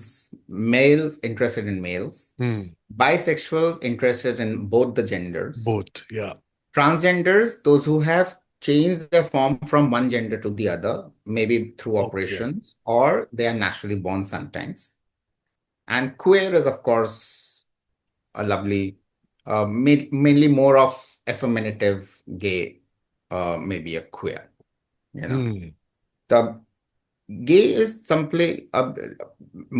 males interested in males, hmm. bisexuals interested in both the genders, both या। transgenders those who have changed their form from one gender to the other, maybe through okay. operations or they are naturally born sometimes. And queer is, of course, a lovely, mainly more of effeminative gay, maybe a queer, you know. Hmm. The gay is simply,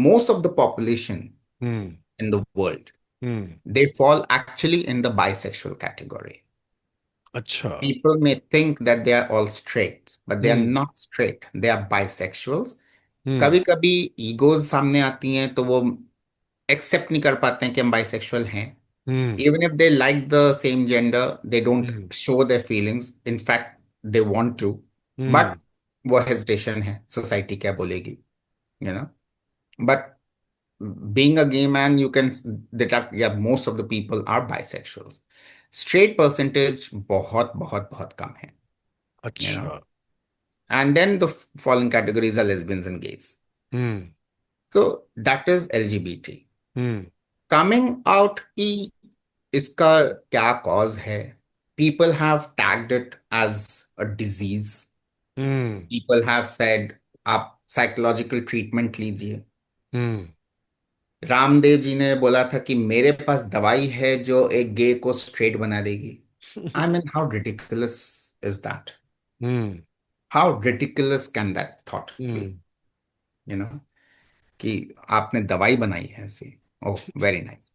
most of the population hmm. in the world, hmm. they fall actually in the bisexual category. अच्छा। People may think that they are all straight, but they are hmm. not straight. They are bisexuals. हम्म। कभी कभी egos सामने आती हैं तो वो accept नहीं कर पाते हैं कि हम बाइसेक्सुअल हैं। हम्म। Even if they like the same gender, they don't hmm. show their feelings. In fact, they want to, but हम्म। वो hesitation है, society क्या बोलेगी, you know. But being a gay man, you can detect, yeah, most of the people are bisexuals. Straight percentage बहुत बहुत बहुत कम है, you know. अच्छा। And then the following categories are lesbians and gays. Hmm. तो that is LGBT. Hmm. Coming out की इसका क्या कॉज है? People have tagged it as a disease. Hmm. People have said आप साइकोलॉजिकल ट्रीटमेंट लीजिए। Hmm. Ramdev ji ने बोला था कि मेरे पास दवाई है जो एक गे को स्ट्रेट बना देगी। I mean how ridiculous is that? Hmm. How ridiculous can that thought be? Hmm. You know, कि आपने दवाई बनाई है ऐसी। Oh, very nice.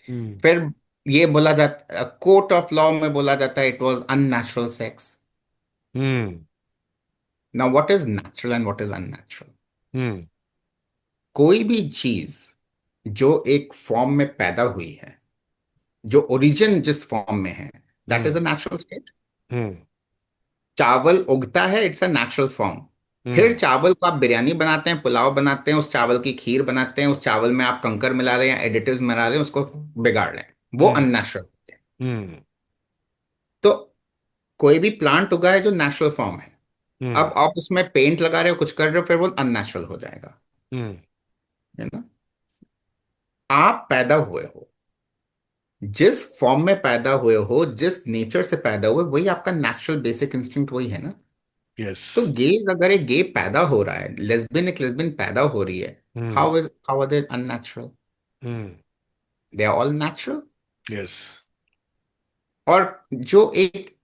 हम्म। फिर ये बोला जाता, कोर्ट ऑफ लॉ में बोला जाता है it was unnatural sex. Hmm. Now what is natural and what is unnatural? Hmm. कोई भी चीज जो एक फॉर्म में पैदा हुई है, जो ओरिजिन जिस फॉर्म में है, that is a hmm. Natural state. Hmm. चावल उगता है, इट्स अ नेचुरल फॉर्म। फिर हम्म। चावल को आप बिरयानी बनाते हैं, पुलाव बनाते हैं, उस चावल की खीर बनाते हैं, उस चावल में आप कंकर मिला रहे हैं, एडिटिव्स मिला रहे हैं, उसको बिगाड़ रहे हैं, वो हम्म। अननेचुरल। हम्म। तो कोई भी प्लांट उगा है जो नेचुरल फॉर्म है, हम्म। अब आप उसमें पेंट लगा रहे हो, कुछ कर रहे हो, फिर वो अननेचुरल हो जाएगा, हम्म। है ना। आप पैदा हुए हो, जिस फॉर्म में पैदा हुए हो, जिस नेचर से पैदा हुए, वही आपका नेचुरल बेसिक इंस्टिंक्ट वही है ना। यस। तो गे, अगर एक गे पैदा हो रहा है, लेस्बियन एक लेस्बियन पैदा हो रही है, hmm. How are they unnatural? Hmm. They are all natural. Yes. और जो एक,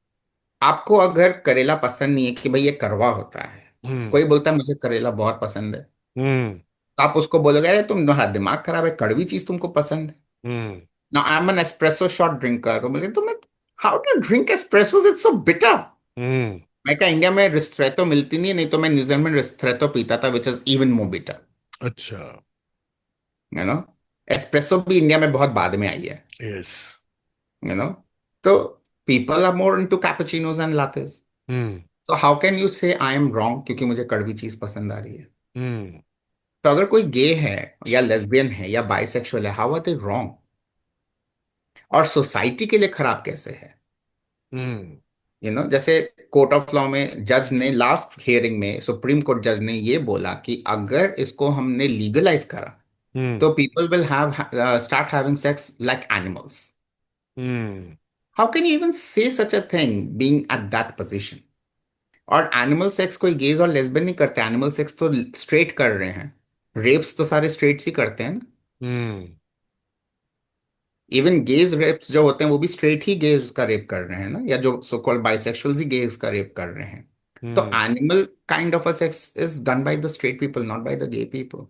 आपको अगर करेला पसंद नहीं है कि भाई ये कड़वा होता है, हम्म। कोई बोलता है मुझे करेला बहुत पसंद है, हम्म। तो आप उसको बोलोगे अरे तुम्हारा दिमाग खराब है, कड़वी चीज तुमको पसंद है। हम्म। ना, I am an espresso shot drinker, तो बोले तुम्हें, how do drink espressos, it's so bitter. Hmm. मैं कहा इंडिया में रिस्ट्रेतो मिलती नहीं है, नहीं तो मैं न्यूजीलैंड में रिस्ट्रेतो पीता था, which is even more bitter, अच्छा। You know. एस्प्रेसो भी इंडिया में बहुत बाद में आई है, यस। You know. तो people are more into cappuccinos and lattes. Hmm. तो हाउ कैन यू से आई एम रॉन्ग क्योंकि मुझे कड़वी चीज पसंद आ रही है? हम्म। तो अगर कोई गे है या लेस्बियन है या बाइसेक्सुअल है, हाउ आर दे रॉन्ग? और सोसाइटी के लिए खराब कैसे है? हम्म। जैसे कोर्ट ऑफ लॉ में जज ने लास्ट हियरिंग में, सुप्रीम कोर्ट जज ने ये बोला कि अगर इसको हमने लीगलाइज करा हम्म। तो people will have start having sex like animals. Hmm. How can you even say such a thing being at that position? और एनिमल सेक्स कोई गेज और लेस्बियन नहीं करते, एनिमल सेक्स तो स्ट्रेट कर रहे हैं। रेप्स तो सारे स्ट्रेट्स ही करते हैं ना। हम्म। इवन गेज रेप्स जो होते हैं वो भी स्ट्रेट ही गेज का रेप कर रहे हैं ना, या जो सो कॉल्ड बाइसेक्सुअल्स ही गेज का रेप कर रहे हैं। तो hmm. Animal kind of a sex is done by the straight people, not by the gay people,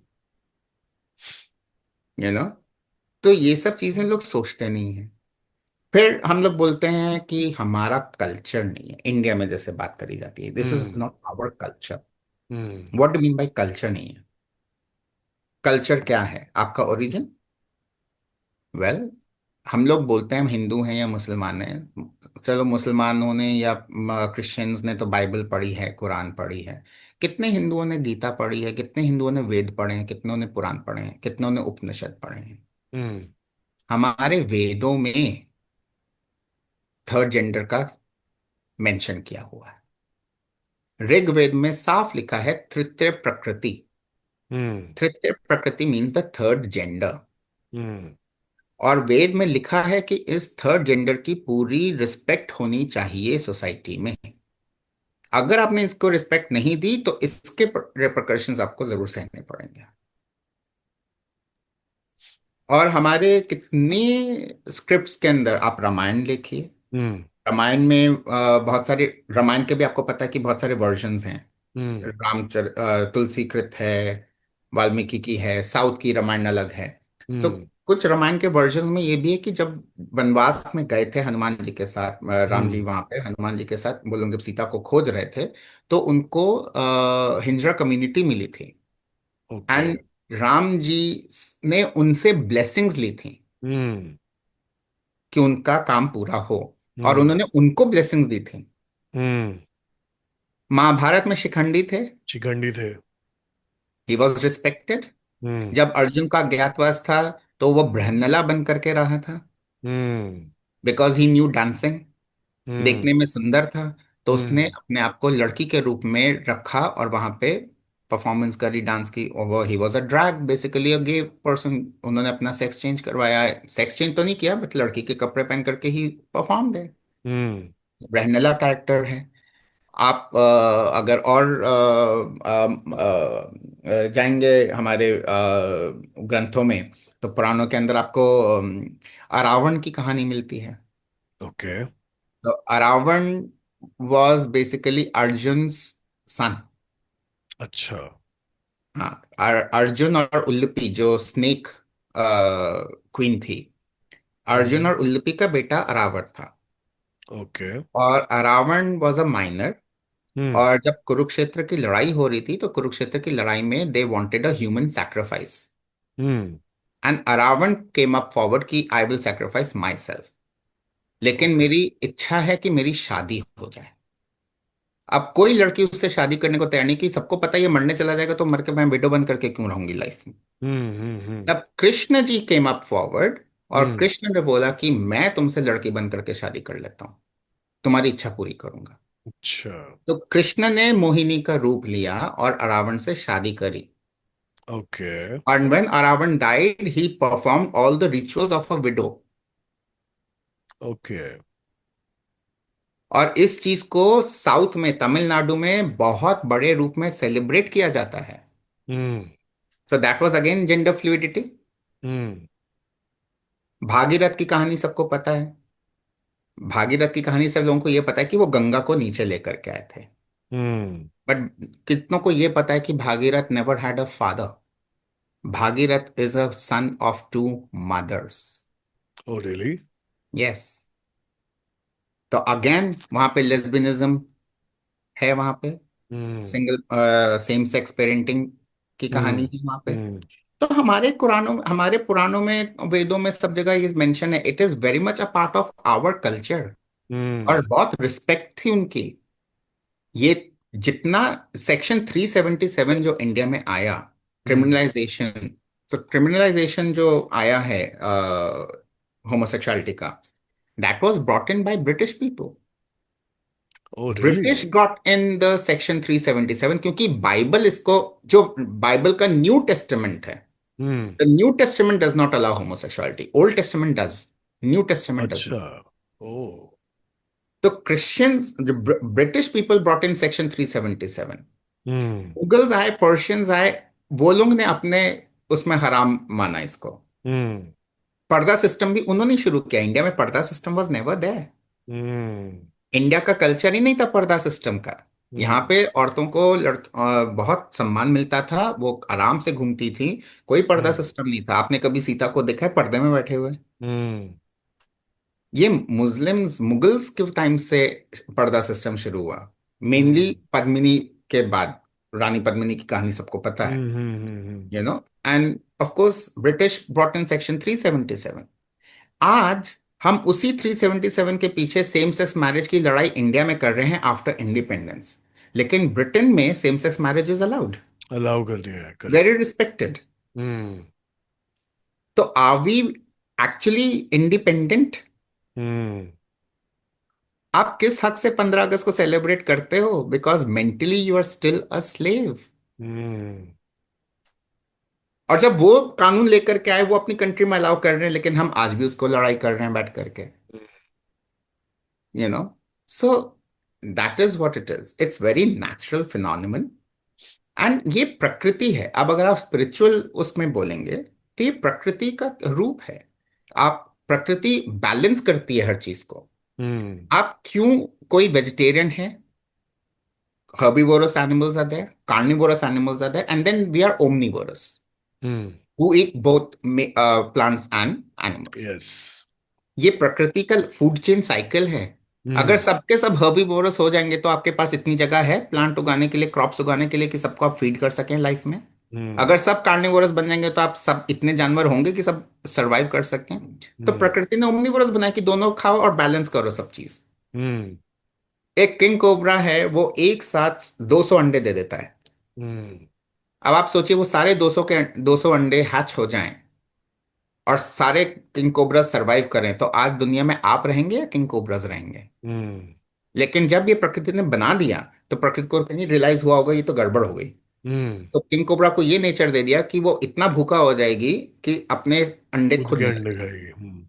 you know. तो ये सब चीजें लोग सोचते नहीं है। फिर हम लोग बोलते हैं कि हमारा कल्चर नहीं है इंडिया में, जैसे बात करी जाती है, this is hmm. Not our culture. Hmm. What do mean by culture नहीं है? कल्चर क्या है आपका ओरिजिन? वेल, हम लोग बोलते हैं हम हिंदू हैं या मुसलमान हैं। चलो, मुसलमानों ने या क्रिश्चियंस ने तो बाइबल पढ़ी है, कुरान पढ़ी है। कितने हिंदुओं ने गीता पढ़ी है? कितने हिंदुओं ने वेद पढ़े हैं? कितनों ने पुराण पढ़े हैं? कितनों ने उपनिषद पढ़े हैं? हम्म। हमारे वेदों में थर्ड जेंडर का मेंशन किया हुआ है। ऋग्वेद में साफ लिखा है तृतीय प्रकृति। हम्म। तृतीय प्रकृति मीन्स द थर्ड जेंडर। हम्म। और वेद में लिखा है कि इस थर्ड जेंडर की पूरी रिस्पेक्ट होनी चाहिए सोसाइटी में। अगर आपने इसको रिस्पेक्ट नहीं दी तो इसके रिpercussions आपको जरूर सहने पड़ेंगे। और हमारे कितने स्क्रिप्ट्स के अंदर आप रामायण देखिए। हम्म। रामायण में बहुत सारे, रामायण के भी आपको पता है कि बहुत सारे वर्जन्स हैं। हम्म। तुलसी कृत है, वाल्मीकि की है, साउथ की रामायण अलग है। तो हम्म। कुछ रामायण के वर्जन्स में ये भी है कि जब वनवास में गए थे हनुमान जी के साथ, राम जी हम्म। वहां पे हनुमान जी के साथ, वो लोग जब सीता को खोज रहे थे, तो उनको हिजड़ा कम्युनिटी मिली थी। ओके। एंड राम जी ने उनसे ब्लेसिंग्स ली थी हम्म। कि उनका काम पूरा हो, और हम्म। उन्होंने उनको ब्लेसिंग्स दी थी। हम्म। महाभारत में शिखंडी थे, शिखंडी थे। He was respected. हम्म। जब अर्जुन का अज्ञातवास था तो वो बृहन्नला बन करके रहा था। हम्म। बिकॉज ही न्यू डांसिंग, हम्म देखने में सुंदर था, तो उसने हम्म अपने आप को लड़की के रूप में रखा और वहां पे परफॉर्मेंस करी, डांस की। और वो he was a drag, basically a gay person. उन्होंने अपना सेक्स चेंज करवाया, सेक्स चेंज तो नहीं किया बट लड़की के कपड़े पहन करके ही परफॉर्म दे। हम्म रहनेला कैरेक्टर है। आप अगर और जाएंगे हमारे ग्रंथों में, तो पुराणों के अंदर आपको अरावण की कहानी मिलती है। ओके। तो अरावण वॉज बेसिकली अर्जुन सन। अच्छा। हाँ, अर्जुन और उल्लुपी जो स्नेक क्वीन थी, अर्जुन हम्म और उल्लुपी का बेटा अरावण था। ओके। और अरावण वॉज अ माइनर। हम्म और जब कुरुक्षेत्र की लड़ाई हो रही थी, तो कुरुक्षेत्र की लड़ाई में they wanted a human sacrifice, hmm and Aravan came up forward कि I will sacrifice myself, लेकिन ओके। मेरी इच्छा है कि मेरी शादी हो जाए। अब कोई लड़की उससे शादी करने को तैयार नहीं, कि सबको पता है ये मरने चला जाएगा, तो मर के मैं विडो बन करके क्यों रहूंगी लाइफ में। हम्म। तब कृष्ण जी केम अप फॉरवर्ड, और हम्म। कृष्ण ने बोला कि मैं तुमसे लड़की बन करके शादी कर लेता हूँ, तुम्हारी इच्छा पूरी करूंगा। अच्छा। तो कृष्ण ने मोहिनी का रूप लिया और अरावण से शादी करी। Okay. And when Aravan died, he performed all the rituals of a widow. Okay. और इस चीज को साउथ में, तमिलनाडु में बहुत बड़े रूप में सेलिब्रेट किया जाता है। Hmm so that was again gender fluidity. Hmm Bhagirath की कहानी सबको पता है। भागीरथ की कहानी सब लोगों को यह पता है कि वो गंगा को नीचे लेकर के आए थे। हम्म। बट कितनों को यह पता है कि Bhagirath never had a father. Bhagirath is a son of two mothers. Oh really? Yes. तो अगेन वहां पे लेस्बिनिज्म है, वहां पे हम्म सिंगल सेम सेक्स पेरेंटिंग की कहानी हम्म है वहां पे। हम्म तो हमारे पुराणों में, वेदों में, सब जगह ये मेंशन है। It is very much a part of our culture. और हम्म बहुत रिस्पेक्ट थी उनकी। ये जितना सेक्शन 377 जो इंडिया में आया, हम्म। क्रिमिनलाइजेशन, तो क्रिमिनलाइजेशन जो आया है होमोसेक्सुअलिटी का, that was brought in by British people. Oh really? British got in the section 377, क्योंकि बाइबल इसको, जो बाइबल का न्यू टेस्टामेंट है, hmm. The New Testament does not allow homosexuality, Old Testament does, New Testament does अच्छा। Not. Oh. तो Christians, जो British people brought in section 377। Hmm Mughals आए, Persians आए, वो लोग ने अपने उसमें हराम माना इसको। हम्म पर्दा सिस्टम भी उन्होंने शुरू किया। इंडिया में पर्दा सिस्टम वाज नेवर देयर। हम्म इंडिया का कल्चर ही नहीं था पर्दा सिस्टम का। यहाँ हम्म पे औरतों को बहुत सम्मान मिलता था, वो आराम से घूमती थी। कोई पर्दा हम्म सिस्टम नहीं था। आपने कभी सीता को देखा है पर्दे में बैठे हुए? हम्म ये मुस्लिम्स, मुगल्स के टाइम से पर्दा सिस्टम शुरू हुआ, मेनली हम्म पद्मिनी के बाद। रानी पद्मिनी की कहानी सबको पता है, hmm. You know. And of course British brought in section 377। आज हम उसी 377 के पीछे सेम सेक्स मैरिज की लड़ाई इंडिया में कर रहे हैं आफ्टर इंडिपेंडेंस। लेकिन ब्रिटेन में same sex marriage is allowed, allow कर दिया है, वेरी करेक्ट। रिस्पेक्टेड। हम्म तो आर वी एक्चुअली इंडिपेंडेंट? हम्म आप किस हक से 15 अगस्त को सेलिब्रेट करते हो? Because mentally you are still a slave. Hmm और जब वो कानून लेकर के आए, वो अपनी कंट्री में अलाउ कर रहे हैं, लेकिन हम आज भी उसको लड़ाई कर रहे हैं बैठ करके, you know. So that is what it is. It's very natural phenomenon. And ये प्रकृति है। अब अगर आप स्पिरिचुअल उसमें बोलेंगे, तो ये प्रकृति का रूप है। आप, प्रकृति बैलेंस करती है हर चीज को। हम्म आप क्यों, कोई वेजिटेरियन है, herbivorous animals are there, carnivorous animals are there, and then we are omnivorous hmm. who eat both plants and animals. Yes. ये प्रकृति का फूड चेन साइकिल है। अगर हम्म सबके सब हर्बिवोरस हो जाएंगे, तो आपके पास इतनी जगह है प्लांट उगाने के लिए, क्रॉप्स उगाने के लिए, कि सबको आप फीड कर सकें लाइफ में। हम्म अगर सब कार्निवोरस बन जाएंगे, तो आप सब इतने जानवर होंगे कि सब सरवाइव कर सकें। तो हम्म प्रकृति ने ओमनिवोरस बनाया कि दोनों खाओ और बैलेंस करो सब चीज। हम्म एक किंग कोबरा है, वो एक साथ 200 अंडे दे देता है। हम्म अब आप सोचिए, वो सारे 200 अंडे हैच हो जाएं, और सारे किंग कोबराज सरवाइव करें, तो आज दुनिया में आप रहेंगे या किंग कोबराज रहेंगे? हम्म। लेकिन जब ये प्रकृति ने बना दिया, तो प्रकृति को कहीं रियलाइज हुआ होगा ये तो गड़बड़ हो गई। हम्म। तो किंग कोबरा को ये नेचर दे दिया कि वो इतना भूखा हो जाएगी कि अपने अंडे खुद खुद के निकाल। अंडे खाएगी।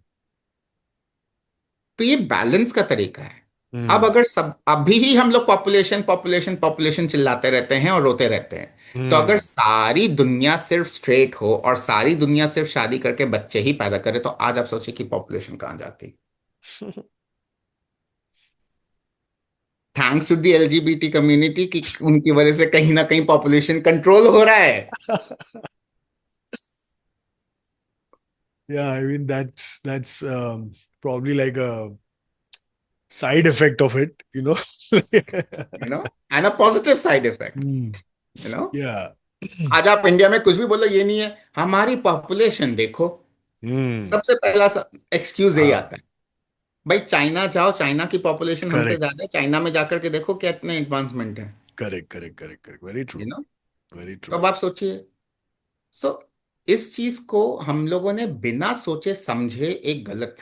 तो ये बैलेंस का तरीका है। अब हम्म। अगर सब अभी ही हम लोग पॉपुलेशन पॉपुलेशन पॉपुलेशन चिल्लाते रहते हैं और रोते रहते हैं, तो अगर हम्म। सारी दुनिया सिर्फ स्ट्रेट हो और सारी दुनिया सिर्फ शादी करके बच्चे ही पैदा करे, तो आज आप सोचिए कि पॉपुलेशन कहाँ जाती। Thanks to the LGBT community की उनकी वजह से कहीं ना कहीं पॉपुलेशन कंट्रोल हो रहा है। Yeah, I mean that's probably like a side effect of it, you know. You know, and a positive side effect. Hmm. You know, Yeah. आज आप इंडिया में कुछ भी बोलो, ये नहीं है हमारी पॉपुलेशन देखो, Hmm. सबसे पहला एक्सक्यूज यही हाँ, आता है। भाई चाइना जाओ, चाइना की पॉपुलेशन हमसे करेक्ट, ज्यादा है, चाइना में जाकर के देखो क्या इतने एडवांसमेंट है। Correct, correct, correct, correct, very true, you know, very तो ट्रू। अब आप सोचिए। सो इस चीज को हम लोगों ने बिना सोचे समझे एक गलत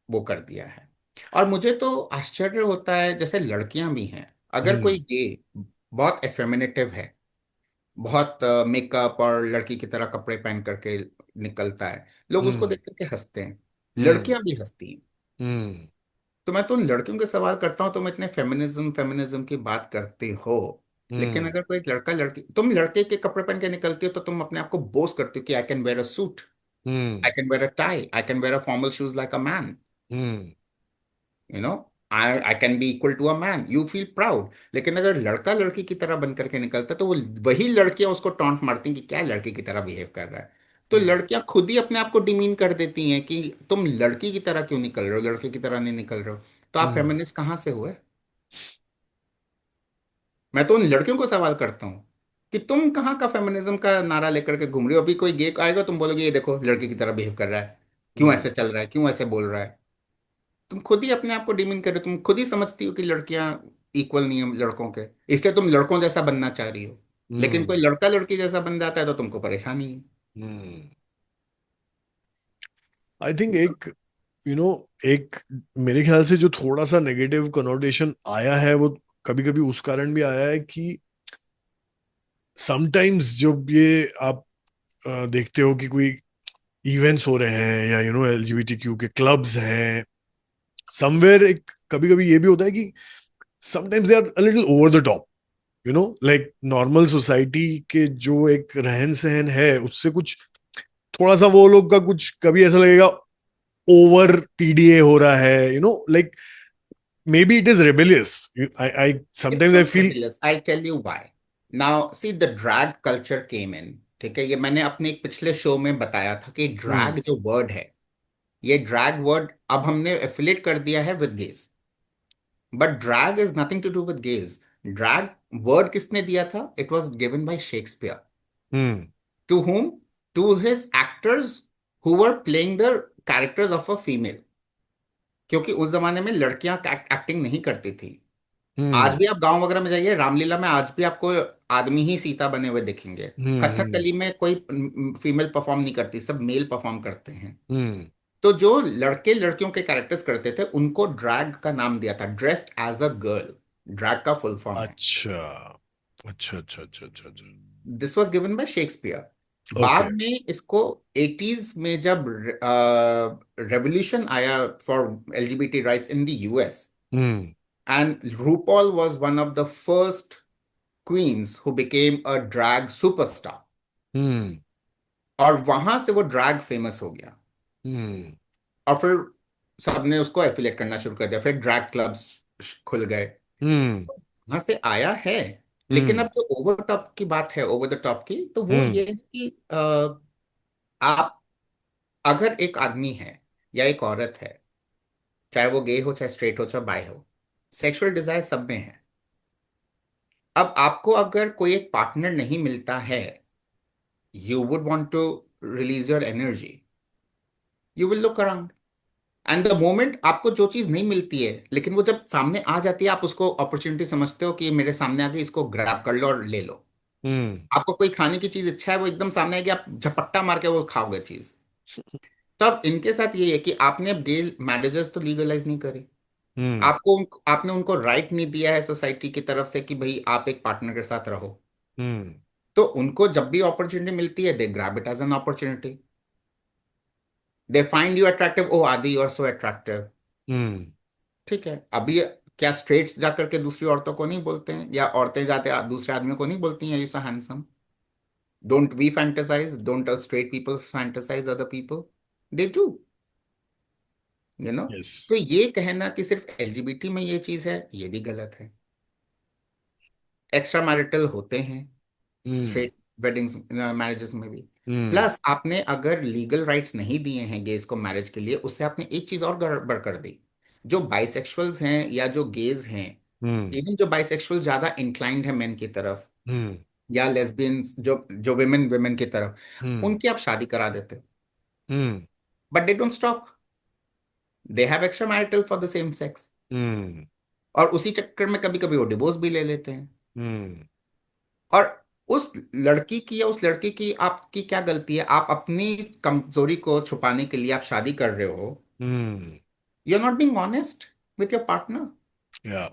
वो कर दिया है। और मुझे तो आश्चर्य होता है, जैसे लड़कियां भी हैं, अगर कोई हम्म। गे बहुत एफेमिनेटिव है, बहुत मेकअप और लड़की की तरह कपड़े पहन करके निकलता है, लोग उसको हम्म। देख करके हंसते हैं, हम्म। लड़कियां भी हंसती हैं। हम्म। तो मैं तो उन लड़कियों के सवाल करता हूँ, तुम इतने फेमिनिज्म फेमिनिज्म की बात करते हो, लेकिन हम्म। अगर कोई लड़का लड़की, तुम लड़के के कपड़े पहन के निकलती हो, तो तुम अपने आप को बोस्ट करते हो कि I can wear a suit, hmm. I can wear a tie, I can wear a formal shoes like a man. Hmm. You know, I can be equal to a man, you feel proud. लेकिन अगर लड़का लड़की की तरह बन करके निकलता है, तो वो वही लड़कियां उसको टॉन्ट मारती हैं कि क्या लड़की की तरह बिहेव कर रहा है। तो हम्म। लड़कियां खुद ही अपने आप को डिमीन कर देती हैं कि तुम लड़की की तरह क्यों निकल रहे हो, लड़के की तरह नहीं निकल रहे हो। तो आप हम्म। फेमिनिस्ट कहाँ से हुए? मैं तो उन लड़कियों को सवाल करता हूँ कि तुम कहाँ का फेमिनिज्म का नारा लेकर के घूम रही हो। अभी कोई गे आएगा, तुम बोलोगे ये देखो लड़की की तरह बिहेव कर रहा है, क्यों हम्म। ऐसे चल रहा है, क्यों ऐसे बोल रहा है। तुम खुद ही अपने आप को डिमीन कर रहे हो, तुम खुद ही समझती हो कि लड़कियां इक्वल नहीं है लड़कों के, इसलिए तुम लड़कों जैसा बनना चाह रही हो। लेकिन कोई हम्म। लड़का लड़की जैसा बन जाता है तो तुमको परेशानी है। हम्म। आई थिंक एक यू नो एक मेरे ख्याल से जो थोड़ा सा नेगेटिव कनोटेशन आया है, वो कभी कभी उस कारण भी आया है कि समटाइम्स जब ये आप देखते हो कि कोई इवेंट्स हो रहे हैं या एलजीबीटीक्यू के क्लब्स हैं समवेयर, एक कभी कभी ये भी होता है कि sometimes they are a little over the top, like normal society के जो एक रहन सहन है उससे कुछ थोड़ा सा वो लोग का कुछ कभी ऐसा लगेगा ओवर पीडीए हो रहा है, like maybe it is rebellious. I it's sometimes I not feel. Rebellious, I tell you why. Now see the drag culture came in. ठीक है, ये मैंने अपने एक पिछले शो में बताया था कि हम्म। ड्रैग जो वर्ड है, ये ड्रैग वर्ड अब हमने एफिलेट कर दिया है with gays. But drag is nothing to do with gays. Drag word किसने दिया था? It was given by Shakespeare. Hmm. To whom? To his actors who were playing the characters of a female। क्योंकि उस जमाने में लड़कियां acting नहीं करती थी। आज हम्म। भी आप गांव वगैरह में जाइए, रामलीला में आज भी आपको आदमी ही सीता बने हुए दिखेंगे। हम्म। कथकली में कोई फीमेल परफॉर्म नहीं करती, सब मेल परफॉर्म करते हैं। हम्म। तो जो लड़के लड़कियों के कैरेक्टर्स करते थे, उनको ड्रैग का नाम दिया था, dressed as a girl. Drag का फुल फॉर्म है। अच्छा, अच्छा, अच्छा, अच्छा, अच्छा, अच्छा। This was given by Shakespeare. Okay. बाद में इसको 80s में जब रेवोल्यूशन आया for LGBT rights in the US, hmm. And RuPaul was one of the first queens who became a drag superstar. Hmm. और वहां से वो ड्रैग फेमस हो गया। हम्म। और फिर सबने उसको एफिलेट करना शुरू कर दिया, फिर ड्रैग क्लब्स खुल गए। हम्म। वहां से आया है। लेकिन हम्म। अब जो ओवर टॉप की बात है, ओवर द टॉप की, तो वो हम्म। ये है कि आप, अगर एक आदमी है या एक औरत है, चाहे वो गे हो, चाहे स्ट्रेट हो, चाहे बाय हो, सेक्सुअल डिजायर सब में है। अब आपको अगर कोई एक पार्टनर नहीं मिलता है, you would want to release your energy, you will look around. And the moment आपको जो चीज नहीं मिलती है, लेकिन वो जब सामने आ जाती है, आप उसको अपॉर्चुनिटी समझते हो कि ये मेरे सामने आ गई, इसको ग्रैब कर लो और ले लो। हम्म। आपको कोई खाने की चीज इच्छा है, वो एकदम सामने आएगी, आप झपट्टा मार के वो खाओगे चीज। तब इनके साथ ये है कि आपने अब गे मैरिजेस तो लीगलाइज नहीं करे। हम्म। आपने उनको राइट नहीं दिया है सोसाइटी की तरफ से कि भाई आप एक पार्टनर के साथ रहो। हम्म। तो उनको जब भी अपॉर्चुनिटी मिलती है, they grab it as an opportunity. They find you attractive, oh Aadi, you are so attractive. Hmm. ठीक है, अभी क्या स्ट्रेट्स जाकर के दूसरी औरतों को नहीं बोलते हैं, या औरतें जाते दूसरे आदमियों को नहीं बोलती हैं, you so handsome? Don't we fantasize, don't straight people fantasize other people? They do, you know. Yes. तो ये कहना कि सिर्फ एलजीबीटी में ये चीज है, ये भी गलत है। एक्स्ट्रा मैरिटल होते हैं हम्म। स्ट्रेट वेडिंग्स, मैरिजेस में भी। हम्म। प्लस आपने अगर लीगल राइट्स नहीं दिए हैं गेज को मैरिज के लिए, उससे आपने एक चीज और गड़बड़ कर दी। जो बाइसेक्सुअल्स हैं या जो गेज हैं, हम्म। इवन जो बाइसेक्सुअल ज्यादा इंक्लाइंड है मेन की तरफ, हम्म। या लेस्बियंस जो जो विमेन विमेन की तरफ, हम्म। उनकी आप शादी करा देते, hmm. But they don't stop. They have extra marital for the same sex. Hmm. और उसी चक्कर में कभी कभी वो डिवोर्स भी ले लेते हैं। हम्म। और उस लड़की की या उस लड़के की आपकी क्या गलती है? आप अपनी कमजोरी को छुपाने के लिए आप शादी कर रहे हो। Hmm. You are not being honest with your partner. Yeah.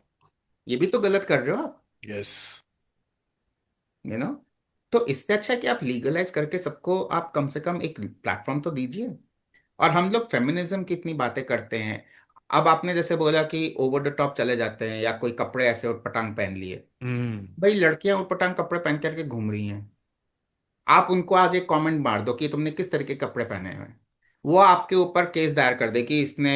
ये भी तो गलत कर रहे हो आप, यस। You know. तो इससे अच्छा है कि आप लीगलाइज करके सबको आप कम से कम एक प्लेटफॉर्म तो दीजिए। और हम लोग फेमिनिज्म की इतनी बातें करते हैं, अब आपने जैसे बोला कि ओवर द टॉप चले जाते हैं या कोई कपड़े ऐसे उटपटांग पहन लिए। हम्म। भाई लड़कियां उटपटांग कपड़े पहन करके घूम रही हैं, आप उनको आज एक कमेंट मार दो कि तुमने किस तरह के कपड़े पहने हुए हैं, वो आपके ऊपर केस दायर कर दे कि इसने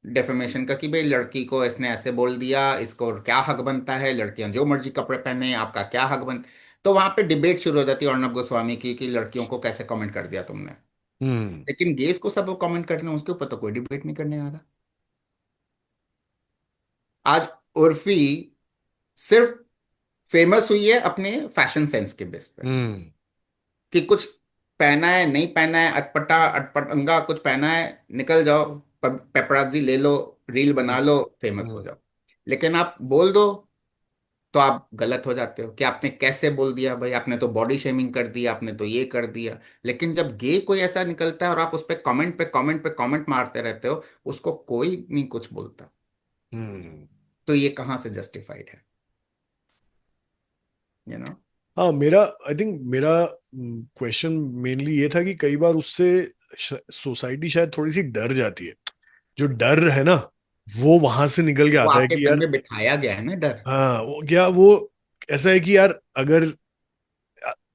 डेफेमेशन का, कि भाई लड़की को इसने ऐसे बोल दिया, इसको क्या हक बनता है, लड़कियां जो मर्जी कपड़े पहने, आपका क्या हक बन। तो वहां पे डिबेट शुरू हो जाती है अर्णब गोस्वामी की कि लड़कियों को कैसे कमेंट कर दिया तुमने। हम्म। लेकिन गेस को सब कमेंट करते हैं, उसके ऊपर तो कोई डिबेट नहीं करने आ रहा। आज उर्फी सिर्फ फेमस हुई है अपने फैशन सेंस के बेस पे, हम्म। कि कुछ पहना है नहीं पहना है, अटपटा अटपटंगा कुछ पहना है, निकल जाओ, पेपराजी ले लो, रील बना लो, फेमस हो हम्म। जाओ। लेकिन आप बोल दो तो आप गलत हो जाते हो कि आपने कैसे बोल दिया, भाई आपने तो बॉडी शेमिंग कर दिया, आपने तो ये कर दिया। लेकिन जब गे कोई ऐसा निकलता है और आप उस पर कमेंट पे कमेंट पे कमेंट मारते रहते हो, उसको कोई नहीं कुछ बोलता, हम्म। तो ये कहाँ से जस्टिफाइड है, यू नो। हाँ, मेरा आई थिंक मेरा क्वेश्चन मेनली ये था कि कई बार उससे सोसाइटी शायद थोड़ी सी डर जाती है। जो डर है ना, वो वहां से निकल के वो आता है आपके कि मन यार, में बिठाया गया है ना डर। हाँ, वो क्या, वो ऐसा है कि यार अगर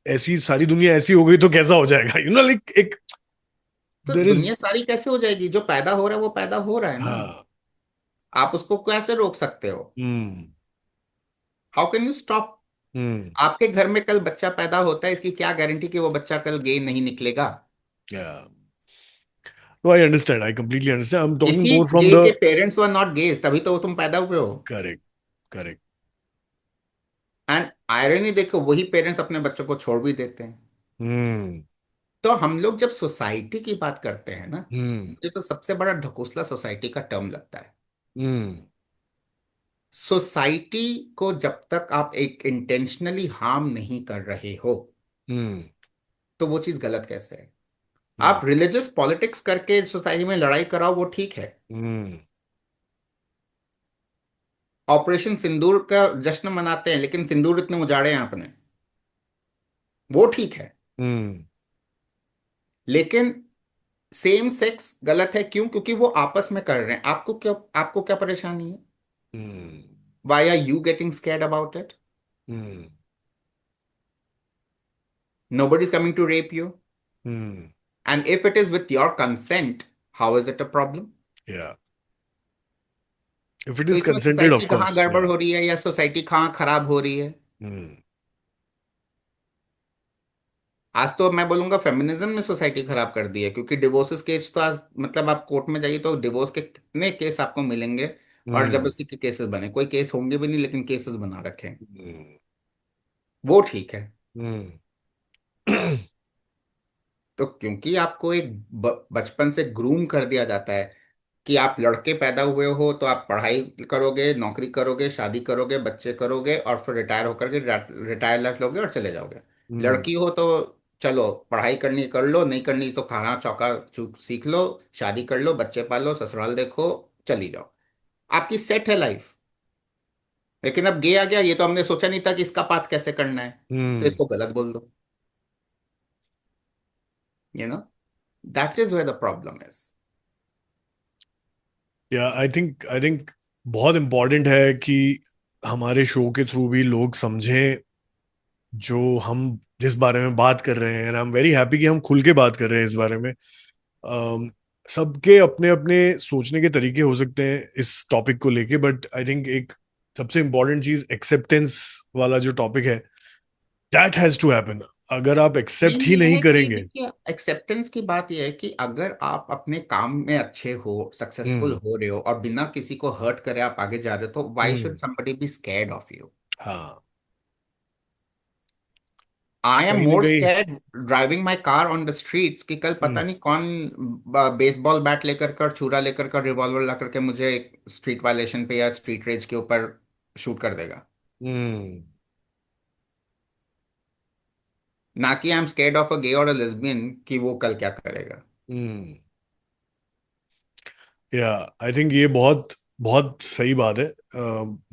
ऐसी सारी दुनिया ऐसी हो गई तो कैसा हो जाएगा, लाइक एक तो देर इज। दुनिया सारी कैसे हो जाएगी? जो पैदा हो रहा है वो पैदा हो रहा है ना। हाँ। आप उसको कैसे रोक सकते हो? Hmm. How can you stop? Hmm. आपके घर में कल बच्चा पैदा होता है, इसकी क्या गारंटी कि वो बच्चा कल गे नहीं निकलेगा? Yeah. No, I understand, I completely understand, I am talking इसी मोर फ्रॉम गे द। के पेरेंट्स वर नॉट गेज, तभी तो तुम पैदा हुए हो। करेक्ट। करेक्ट। एंड आयरनी देखो, वही पेरेंट्स अपने बच्चों को छोड़ भी देते हैं। हम्म। तो हम लोग जब सोसाइटी की बात करते हैं ना, हम्म। मुझे तो सबसे बड़ा ढकोसला सोसाइटी का टर्म लगता है। हम्म। सोसाइटी को जब तक आप एक इंटेंशनली हार्म नहीं कर रहे हो, हम्म। तो वो चीज गलत कैसे है? हम्म। आप रिलीजियस पॉलिटिक्स करके सोसाइटी में लड़ाई कराओ, वो ठीक है। हम्म। ऑपरेशन सिंदूर का जश्न मनाते हैं, लेकिन सिंदूर इतने उजाड़े हैं आपने, वो ठीक है। हम्म। लेकिन सेम सेक्स गलत है, क्यों? क्योंकि वो आपस में कर रहे हैं, आपको क्या परेशानी है? Hmm. Why are you getting scared about it? Hmm. Nobody is coming to rape you. Hmm. And if it is with your consent, how is it a problem? Yeah, if it तो is इसमें consented, of society कहाँ course, गड़बड़ yeah. हो रही है या society कहाँ खराब हो रही है? हम्म। आज तो मैं बोलूंगा फेमिनिज्म ने सोसाइटी खराब कर दी है, क्योंकि डिवोर्सेस केस तो आज मतलब आप कोर्ट में जाइए तो डिवोर्स के कितने केस आपको मिलेंगे। और हम्म। जबरदस्ती के केसेस बने, कोई केस होंगे भी नहीं लेकिन केसेस बना रखे हैं। हम्म। वो ठीक है। हम्म। तो क्योंकि आपको एक बचपन से ग्रूम कर दिया जाता है कि आप लड़के पैदा हुए हो तो आप पढ़ाई करोगे, नौकरी करोगे, शादी करोगे, बच्चे करोगे, और फिर रिटायर होकर के रिटायर लाइफ लोगे और चले जाओगे। हम्म। लड़की हो तो चलो पढ़ाई करनी कर लो, नहीं करनी तो खाना चौका चूक सीख लो, शादी कर लो, बच्चे पालो, ससुराल देखो, चली जाओ, आपकी सेट है लाइफ। लेकिन अब गया गया, ये तो हमने सोचा नहीं था कि इसका पाथ कैसे करना है, तो हम्म। इसको गलत बोल दो, you know, that is where the problem is. Yeah I think बहुत इम्पोर्टेंट है कि हमारे शो के थ्रू भी लोग समझें जो हम जिस बारे में बात कर रहे हैं, and I am very happy कि हम खुल के बात कर रहे हैं इस बारे में। सबके अपने अपने सोचने के तरीके हो सकते हैं इस टॉपिक को लेके, बट आई थिंक एक सबसे इम्पोर्टेंट चीज एक्सेप्टेंस वाला जो टॉपिक है, दैट हैज टू हैपन। अगर आप एक्सेप्ट मेन ही ये नहीं है कि करेंगे। देखिए, एक्सेप्टेंस की बात ये है कि अगर आप अपने काम में अच्छे हो, सक्सेसफुल हम्म। हो रहे हो और बिना किसी को हर्ट करे आप आगे जा रहे हो, तो why should hmm. Somebody be scared of you? हाँ। आई एम कहीं ना मोर कहीं। Scared driving my car on the streets कि कल पता हम्म। नहीं कौन बेसबॉल बैट लेकर कर, छुरा लेकर कर, रिवॉल्वर ला करके मुझे स्ट्रीट वायलेशन पे या स्ट्रीट रेज के ऊपर शूट कर देगा। हम्म। ना कि I am scared of a gay और अ लेस्बियन कि वो कल क्या करेगा। हम्म। या आई थिंक ये बहुत बहुत सही बात है।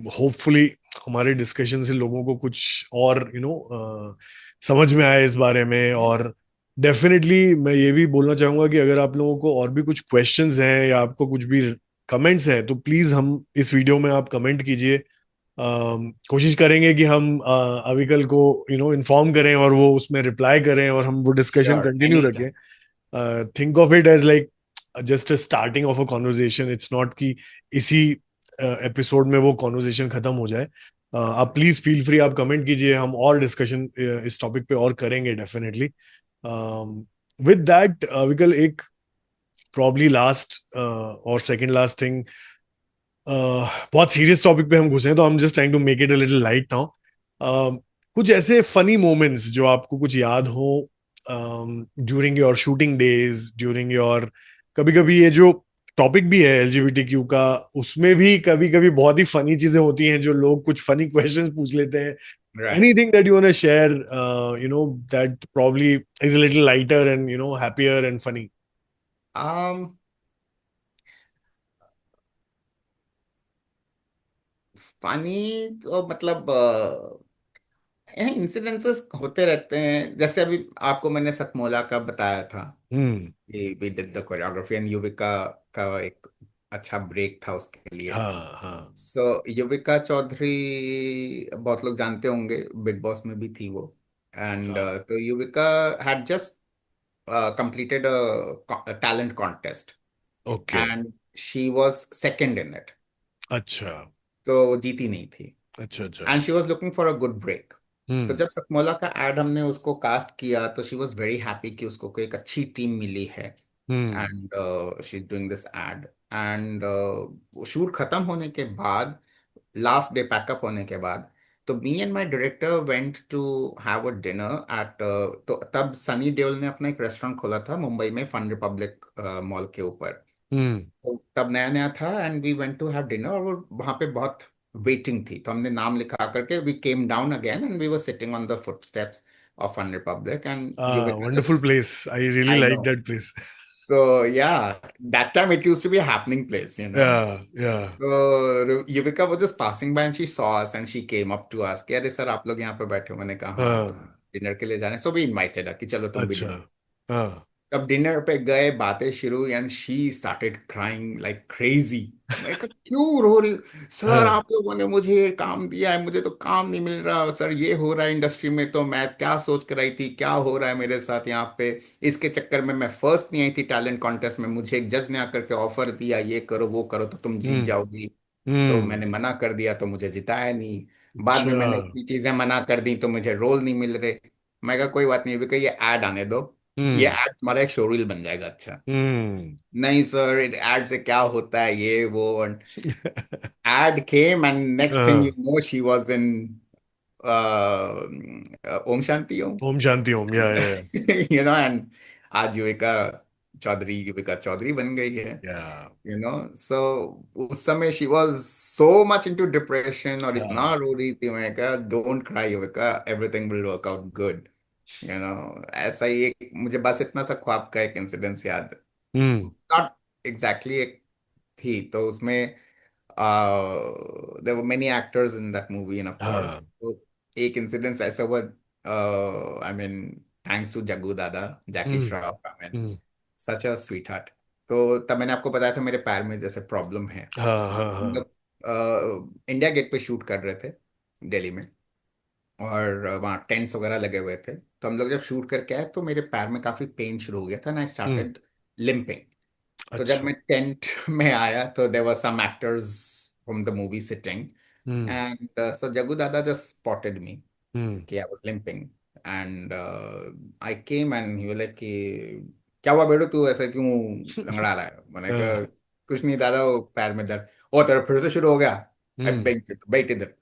होपफुली हमारे डिस्कशन से लोगों को कुछ और समझ में आए इस बारे में। और डेफिनेटली मैं ये भी बोलना चाहूंगा कि अगर आप लोगों को और भी कुछ क्वेश्चंस हैं या आपको कुछ भी कमेंट्स हैं, तो प्लीज हम इस वीडियो में आप कमेंट कीजिए। कोशिश करेंगे कि हम अविकल को इन्फॉर्म करें और वो उसमें रिप्लाई करें और हम वो डिस्कशन श्योर, कंटिन्यू एनी रखें। Time. Think of it as like just a starting of a conversation. It's not कि इसी एपिसोड में वो कॉन्वर्जेशन खत्म हो जाए। आप प्लीज फील फ्री, आप कमेंट कीजिए, हम और डिस्कशन इस टॉपिक पे और करेंगे डेफिनेटली। विद दैट विकल, एक प्रॉब्ली लास्ट और सेकंड लास्ट थिंग, बहुत सीरियस टॉपिक पे हम घुसे हैं तो हम just trying to make it a little light now. कुछ ऐसे फनी मोमेंट्स जो आपको कुछ याद हो during your shooting days, during your, कभी कभी ये जो टॉपिक भी है एलजीबीटी क्यू का, उसमें भी कभी कभी बहुत ही फनी चीजें होती हैं जो लोग कुछ फनी क्वेश्चंस पूछ लेते हैं। Right. Anything that you want to share, that probably is a little lighter and happier and funny. um पानी तो मतलब इंसिडेंसेस होते रहते हैं, जैसे अभी आपको मैंने सतमोला का बताया था हम्म। कि we did the choreography and Yuvika का एक अच्छा ब्रेक था उसके लिए। हाँ। हाँ। सो युविका चौधरी बहुत लोग जानते होंगे, बिग बॉस में भी थी वो। एंड हाँ। तो Yuvika had just completed a talent contest okay. and she was second in it, अच्छा। तो वो जीती नहीं थी। अच्छा। अच्छा। And she was looking for a good break. तो हम्म। जब सतमोला का एड हमने उसको कास्ट किया तो शी वॉज वेरी हैप्पी कि उसको कोई एक अच्छी टीम मिली है। Hmm. And she is doing this ad. And shoot खत्म होने के बाद, लास्ट डे पैकअप होने के बाद, तो me and my director went to have a dinner at, तो तब सनी देओल ने अपना एक रेस्टोरेंट खोला था मुंबई में फन रिपब्लिक मॉल के ऊपर। हम्म। तो तब नया नया था and we went to have dinner, और वो वहाँ पे बहुत वेटिंग थी, तो हमने नाम लिखा करके we came down again and we were sitting on the footsteps of fun republic and Yuvika wonderful just, place, I really I like no. That place. So yeah, that time it used to be a happening place, you know. या। या। So Yuvika was just passing by and she saw us and she came up to us कि अरे sir आप लोग यहाँ पे बैठे हो, मैंने कहा हाँ, तो हाँ। डिनर के लिए जाने, सो वी इनवाइटेड कि चलो तुम भी अच्छा। डिनर। हाँ। तब डिनर पे गए, बातें शुरू, and she started crying like crazy. मैं कहा क्यों रो रही हो? सर हाँ। आप लोगों ने मुझे ये काम दिया है, मुझे तो काम नहीं मिल रहा सर, ये हो रहा है इंडस्ट्री में, तो मैं क्या सोच कर आई थी, क्या हो रहा है मेरे साथ यहाँ पे। इसके चक्कर में मैं फर्स्ट नहीं आई थी टैलेंट कॉन्टेस्ट में, मुझे एक जज ने आकर के ऑफर दिया, ये करो वो करो तो तुम जीत हम्म। जाओगी। तो हम्म। मैंने मना कर दिया तो मुझे जिताया नहीं। बाद में अच्छा। मैंने इतनी चीजें मना कर दी तो मुझे रोल नहीं मिल रहे। मैं कहा कोई बात नहीं, अभी कहा ये ऐड आने दो, ये हम्म। ऐड तुम्हारा एक शोरील बन जाएगा अच्छा। हम्म। नहीं सर, ऐड से क्या होता है ये वो। Add came and next thing you हाँ। No she was in Om Shanti Om. Om Shanti Om, या। यू नो, एंड आज युविका चौधरी बन गई है। या। यू नो, सो उस समय she was so much into depression और इतना हाँ। रो रही थी। मैं कहा don't cry Yuvika, everything will work out good. ऐसा ही एक मुझे बस इतना सा ख्वाब का एक इंसिडेंस याद, हम्म। नॉट एग्जैक्टली एक थी तो उसमें there were many actors in that movie and of course, हाँ। तो एक इंसिडेंस ऐसा हुआ, I mean thanks to Jaggu Dada, Jackie hmm. Shroff, I mean hmm. Such a sweetheart. तो तब मैंने आपको बताया था मेरे पैर में जैसे प्रॉब्लम है। हाँ हाँ हम हाँ। लोग इंडिया गेट पे शूट कर रहे थे दिल्ली में, और वहाँ टेंट्स वगैरह लगे हुए थे, तो हम लोग जब शूट करके आए तो मेरे पैर में काफी पेन शुरू हो गया था, ना आई हम्म। Started limping. तो जब अच्छा। मैं टेंट में आया तो there were some actors from the movie sitting, hmm. And so Jaggu Dada just spotted me hmm. कि I was limping, and I came and he was like कि क्या हुआ बेटू, तू ऐसे क्यों लंगड़ा रहा है? मैंने कहा हाँ। कुछ नहीं दादा, वो पैर में दर्द। ओ तेरा फिर से शुरू हो गया? आई हम्म। बेग बैठ इधर।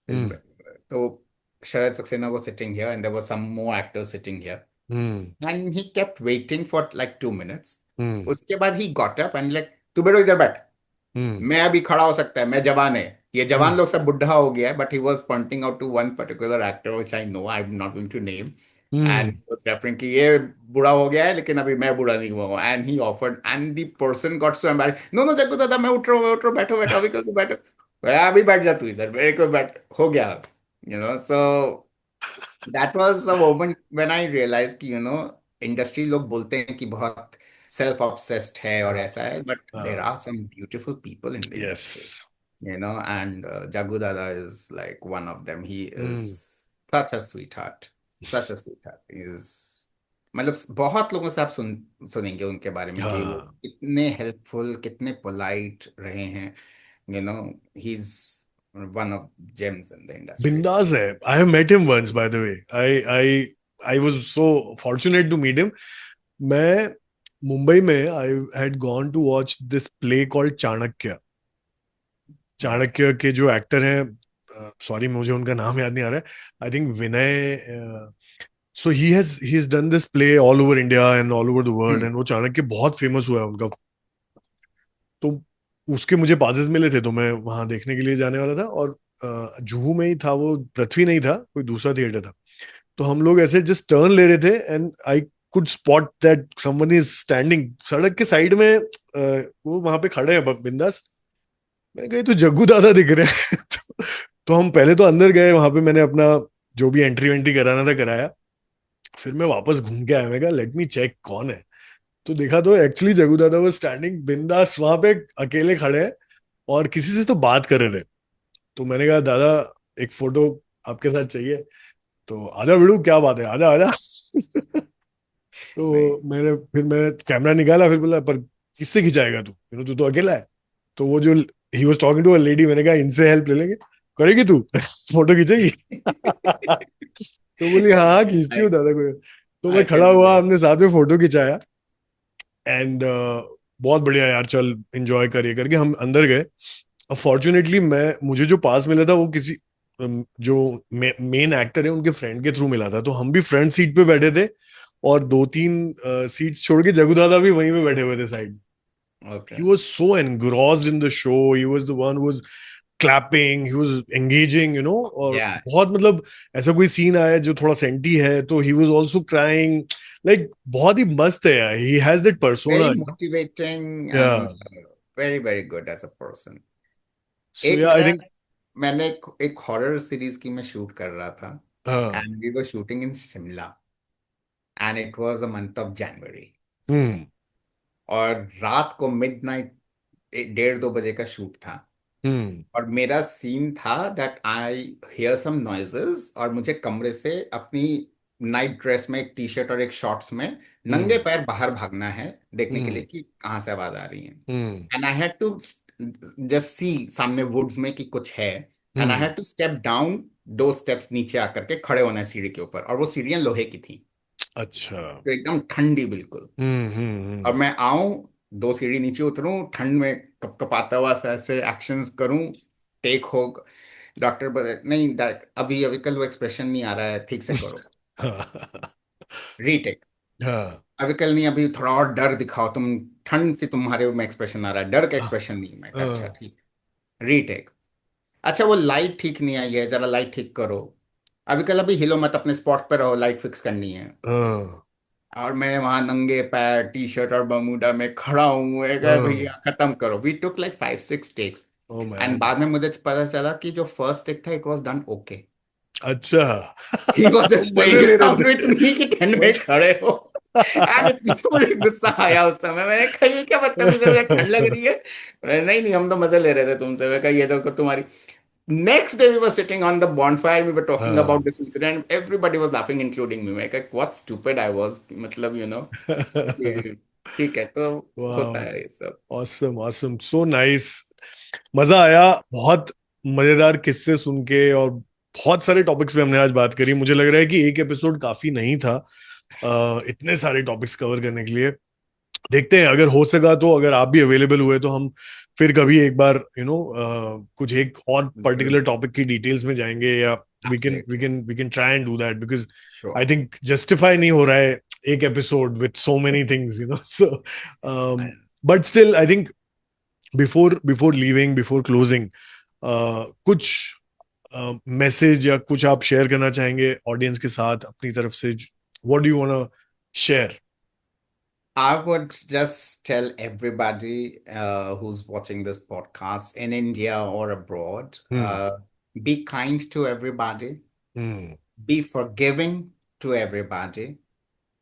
हम्म। तो शरद Saxena was sitting here and there were some more actors sitting here, hmm. and he kept waiting for like 2 minutes. हम्म। उसके बाद he got up and like तू बैठो इधर बैठ, हम्म। मैं अभी खड़ा हो सकता है, मैं जवान है। ये जवान हम्म। लोग सब बुढ़ा हो गया है, but he was pointing out to one particular actor which I know, I am not going to name, and hmm. Was referring कि ये बूढ़ा हो गया है लेकिन अभी मैं बूढ़ा नहीं हुआ हूं, and he offered and the person got so embarrassed, no no Jaggu Dada मैं उठ रहा हूँ, मैं उठ रहा हूँ, बैठो बैठो अभी कल बैठो। अभी बैठ जा तू इधर, मेरे को बैठ हो गया, so that was a moment when I realise कि इंडस्ट्री लोग बोलते हैं कि बहुत सेल्फ ऑब्सेस्ड है और हाँ ऐसा है, बट देर हाँ। Are some beautiful people in the yes. Industry, and Jagu Dada is like one of them. He is hmm. such a sweetheart, such a sweetheart. He is मतलब बहुत लोगों से आप सुनेंगे उनके बारे में कि वो हाँ। कितने हेल्पफुल, कितने पोलाइट रहे हैं, you know he is one of gems in the industry. बिंदास है। I have met him once by the way. I I was so fortunate to meet him. मैं मुंबई में I had gone to watch this play called Chanakya. Right. Chanakya के जो actor हैं, sorry मुझे उनका नाम याद नहीं आ रहा है, I think Vinay. So he has done this play all over India and all over the world, and वो चाणक्य बहुत फेमस हुआ है उनका। तो उसके मुझे पासेस मिले थे, तो मैं वहां देखने के लिए जाने वाला था, और जुहू में ही था वो, पृथ्वी नहीं था, कोई दूसरा थिएटर था। तो हम लोग ऐसे जस्ट टर्न ले रहे थे, and I could spot that someone is standing सड़क के साइड में। वो वहां पे खड़े हैं बिंदास। मैंने कहा ये तो जग्गू दादा दिख रहे हैं। तो हम पहले तो अंदर गए, वहां पे मैंने अपना जो भी एंट्री वेंट्री कराना था कराया। फिर मैं वापस घूम के आया, मैं कहा लेट मी चेक कौन है। तो देखा तो एक्चुअली जग्गू दादा वो स्टैंडिंग बिंदास वहां पे अकेले खड़े हैं, और किसी से तो बात कर रहे थे। तो मैंने कहा दादा एक फोटो आपके साथ चाहिए। तो आजा बिड़ू, क्या बात है, आजा आजा। नहीं। तो मैं कैमरा निकाला, फिर बोला पर किससे खिंचाएगा तू, तू तो अकेला है। तो वो जो he was talking to a lady, मैंने कहा इनसे हेल्प ले लेंगे, करेगी तू, फोटो खींचेगी। तो बोली हाँ हाँ खींचती हूँ I दादा को। तो मैं I खड़ा can हुआ, relate. हमने साथ में फोटो खिंचाया, एंड बहुत बढ़िया यार, चल एंजॉय करिए करके हम अंदर गए। अब फॉर्चुनेटली मुझे जो पास मिला था वो किसी जो मेन एक्टर है उनके फ्रेंड के थ्रू मिला था, तो हम भी फ्रंट सीट पे बैठे थे, और दो तीन सीट्स छोड़ के जगू दादा भी वहीं पे बैठे हुए थे side. He Okay. was so engrossed in the show. He was the one who was clapping. He was engaging, और Yeah. बहुत मतलब ऐसा कोई सीन आया जो थोड़ा सेंटी है तो he was also crying. Like बहुत ही मस्त है यार. He has that persona. Very motivating and Yeah. very, very good as a person. So एक yeah, I मेरा think. मैंने एक हॉरर सीरीज की मैं शूट कर रहा था, हाँ. And we were shooting in Shimla, and it was the month of January, hmm. और रात को मिडनाइट 1:30-2 बजे का शूट था, हम्म. और मेरा सीन था that I hear some noises, और मुझे कमरे से अपनी नाइट ड्रेस में एक टी शर्ट और एक शॉर्ट्स में नंगे हम्म. पैर बाहर भागना है देखने के लिए हम्म. कि कहाँ से आवाज आ रही है, hmm. And I had to just see सामने वुड्स में कि कुछ है, and I hmm. Had to step down 2 steps नीचे आकर के खड़े होना है सीढ़ी के ऊपर, और वो सीढ़ियां लोहे की थी, अच्छा. तो एकदम ठंडी बिल्कुल। और मैं आऊं, 2 सीढ़ी नीचे उतरूं ठंड में, कपकपाता हुआ सा ऐसे एक्शंस करूं, टेक हो, डॉक्टर बोले नहीं अभी अभी कल वो एक्सप्रेशन नहीं आ रहा है, ठीक से करो, हाँ. रीटेक, हाँ. अभी कल नहीं, अभी थोड़ा और डर दिखाओ तुम, ठंड से तुम्हारे में एक्सप्रेशन आ रहा है, डर का एक्सप्रेशन नहीं, मैं कहा, अच्छा हाँ. ठीक, रीटेक, अच्छा वो लाइट ठीक नहीं आई है, जरा लाइट ठीक करो, अभी कल अभी हिलो मत, अपने स्पॉट पे रहो, लाइट फिक्स करनी है। हाँ और मैं वहां नंगे पैर टी शर्ट और बर्मुडा में खड़ा हूँ, मैं कहा, हाँ। भैया खत्म करो। We took like 5 6 takes. Oh and man. बाद में मुझे पता चला कि जो फर्स्ट टेक था, इट वाज डन ओके। अच्छा। ही वाज वो जस्ट मजे प्लेइंग ले रहे अराउंड विथ थे। मी कि ठंड में खड़े हो। एंड इतनी मुझे गुस्सा आया उस समय, मैंने कहा ये क्या बदतमीजी है, मुझे ठंड लग रही है। नहीं नहीं, हम तो मजे ले रहे थे तुमसे। मैं कहा ये तो तुम्हारी। Next day we were sitting on the bonfire, we were talking about हाँ। this incident, everybody was laughing including me। मैं कहा what stupid I was, मतलब कि ठीक है, तो होता वाह। है ये सब। Awesome awesome, so nice. मजा आया बहुत। मजेदार किस्से सुन के, और बहुत सारे टॉपिक्स पे हमने आज बात करी। मुझे लग रहा है कि एक एपिसोड काफी नहीं था इतने सारे टॉपिक्स कवर करने के लिए। देखते हैं, अगर हो सका तो, अगर आप भी अवेलेबल हुए तो हम फिर कभी एक बार कुछ एक और बिल्कुल। पर्टिकुलर टॉपिक की डिटेल्स में जाएंगे, या Absolutely। We can try and do that, because I Sure। Think justify नहीं हो रहा है एक episode with so many things, so but still I think before leaving, before closing, कुछ मैसेज या कुछ आप शेयर करना चाहेंगे ऑडियंस के साथ अपनी तरफ से? What do you want to share? I would just tell everybody who's watching this podcast in India or abroad, hmm. be kind to everybody, hmm. be forgiving to everybody.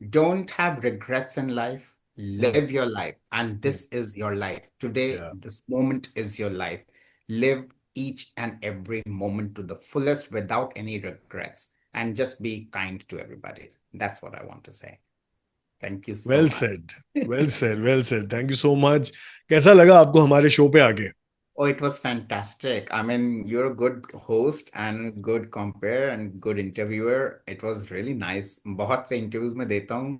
Don't have regrets in life. Hmm. Live your life. And this is your life. Today, या this moment is your life. Live each and every moment to the fullest without any regrets. And just be kind to everybody. That's what I want to say. Thank you so well much. Said, well said, well said, thank you so much. कैसा लगा आपको हमारे show पे आके? Oh, it was fantastic. I mean, you're a good host and good compare and good interviewer. It was really nice. बहुत से interviews में देता हूँ,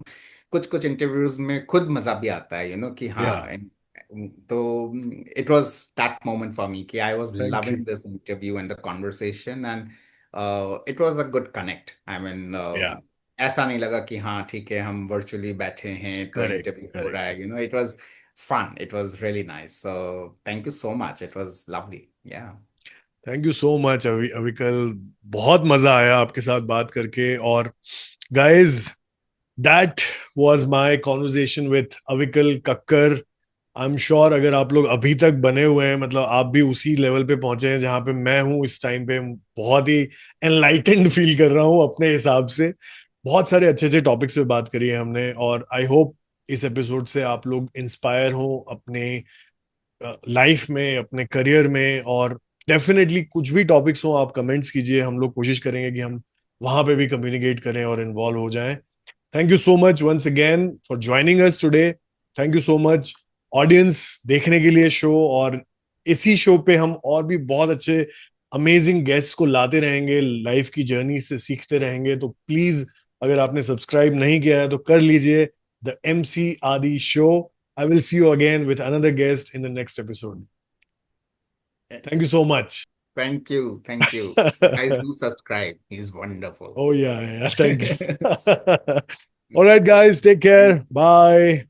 कुछ कुछ इंटरव्यूज में खुद मजा भी आता है, कि या, हाँ। तो it was that moment for me कि I was thank you. loving this interview and the conversation, and it was a good connect. I mean, या, ऐसा नहीं लगा कि हाँ ठीक है, हम वर्चुअली बैठे हैं तो करेक्ट, इंटरव्यू हो रहा करेक्ट। है। It was fun. It was really nice. So thank you so much. It was lovely. Yeah. Thank you so much Avikal. बहुत मजा आया आपके साथ बात करके। और guys, that was my conversation with Avikal Kakkar. I am sure अगर आप लोग अभी तक बने हुए हैं, मतलब आप भी उसी लेवल पे पहुंचे हैं जहां पे मैं हूं इस टाइम पे। बहुत ही एनलाइटेंड फील कर रहा हूं अपने हिसाब से। बहुत सारे अच्छे अच्छे टॉपिक्स पे बात करी है हमने, और आई होप इस एपिसोड से आप लोग इंस्पायर हो अपने लाइफ में, अपने करियर में। और डेफिनेटली कुछ भी टॉपिक्स हो, आप कमेंट्स कीजिए, हम लोग कोशिश करेंगे कि हम वहां पे भी कम्युनिकेट करें और इन्वॉल्व हो जाएं। Thank you so much once again for joining us today. Thank you so much audience देखने के लिए शो। और इसी शो पे हम और भी बहुत अच्छे अमेजिंग गेस्ट को लाते रहेंगे, लाइफ की जर्नी से सीखते रहेंगे। तो प्लीज, अगर आपने सब्सक्राइब नहीं किया है तो कर लीजिए, द MC आदि show. I will see you again with another guest in the next episode. Thank you so much. Thank you. Thank you. Guys, do subscribe. He's wonderful. Oh, yeah, yeah. Thank you. All right, guys, take care. Bye.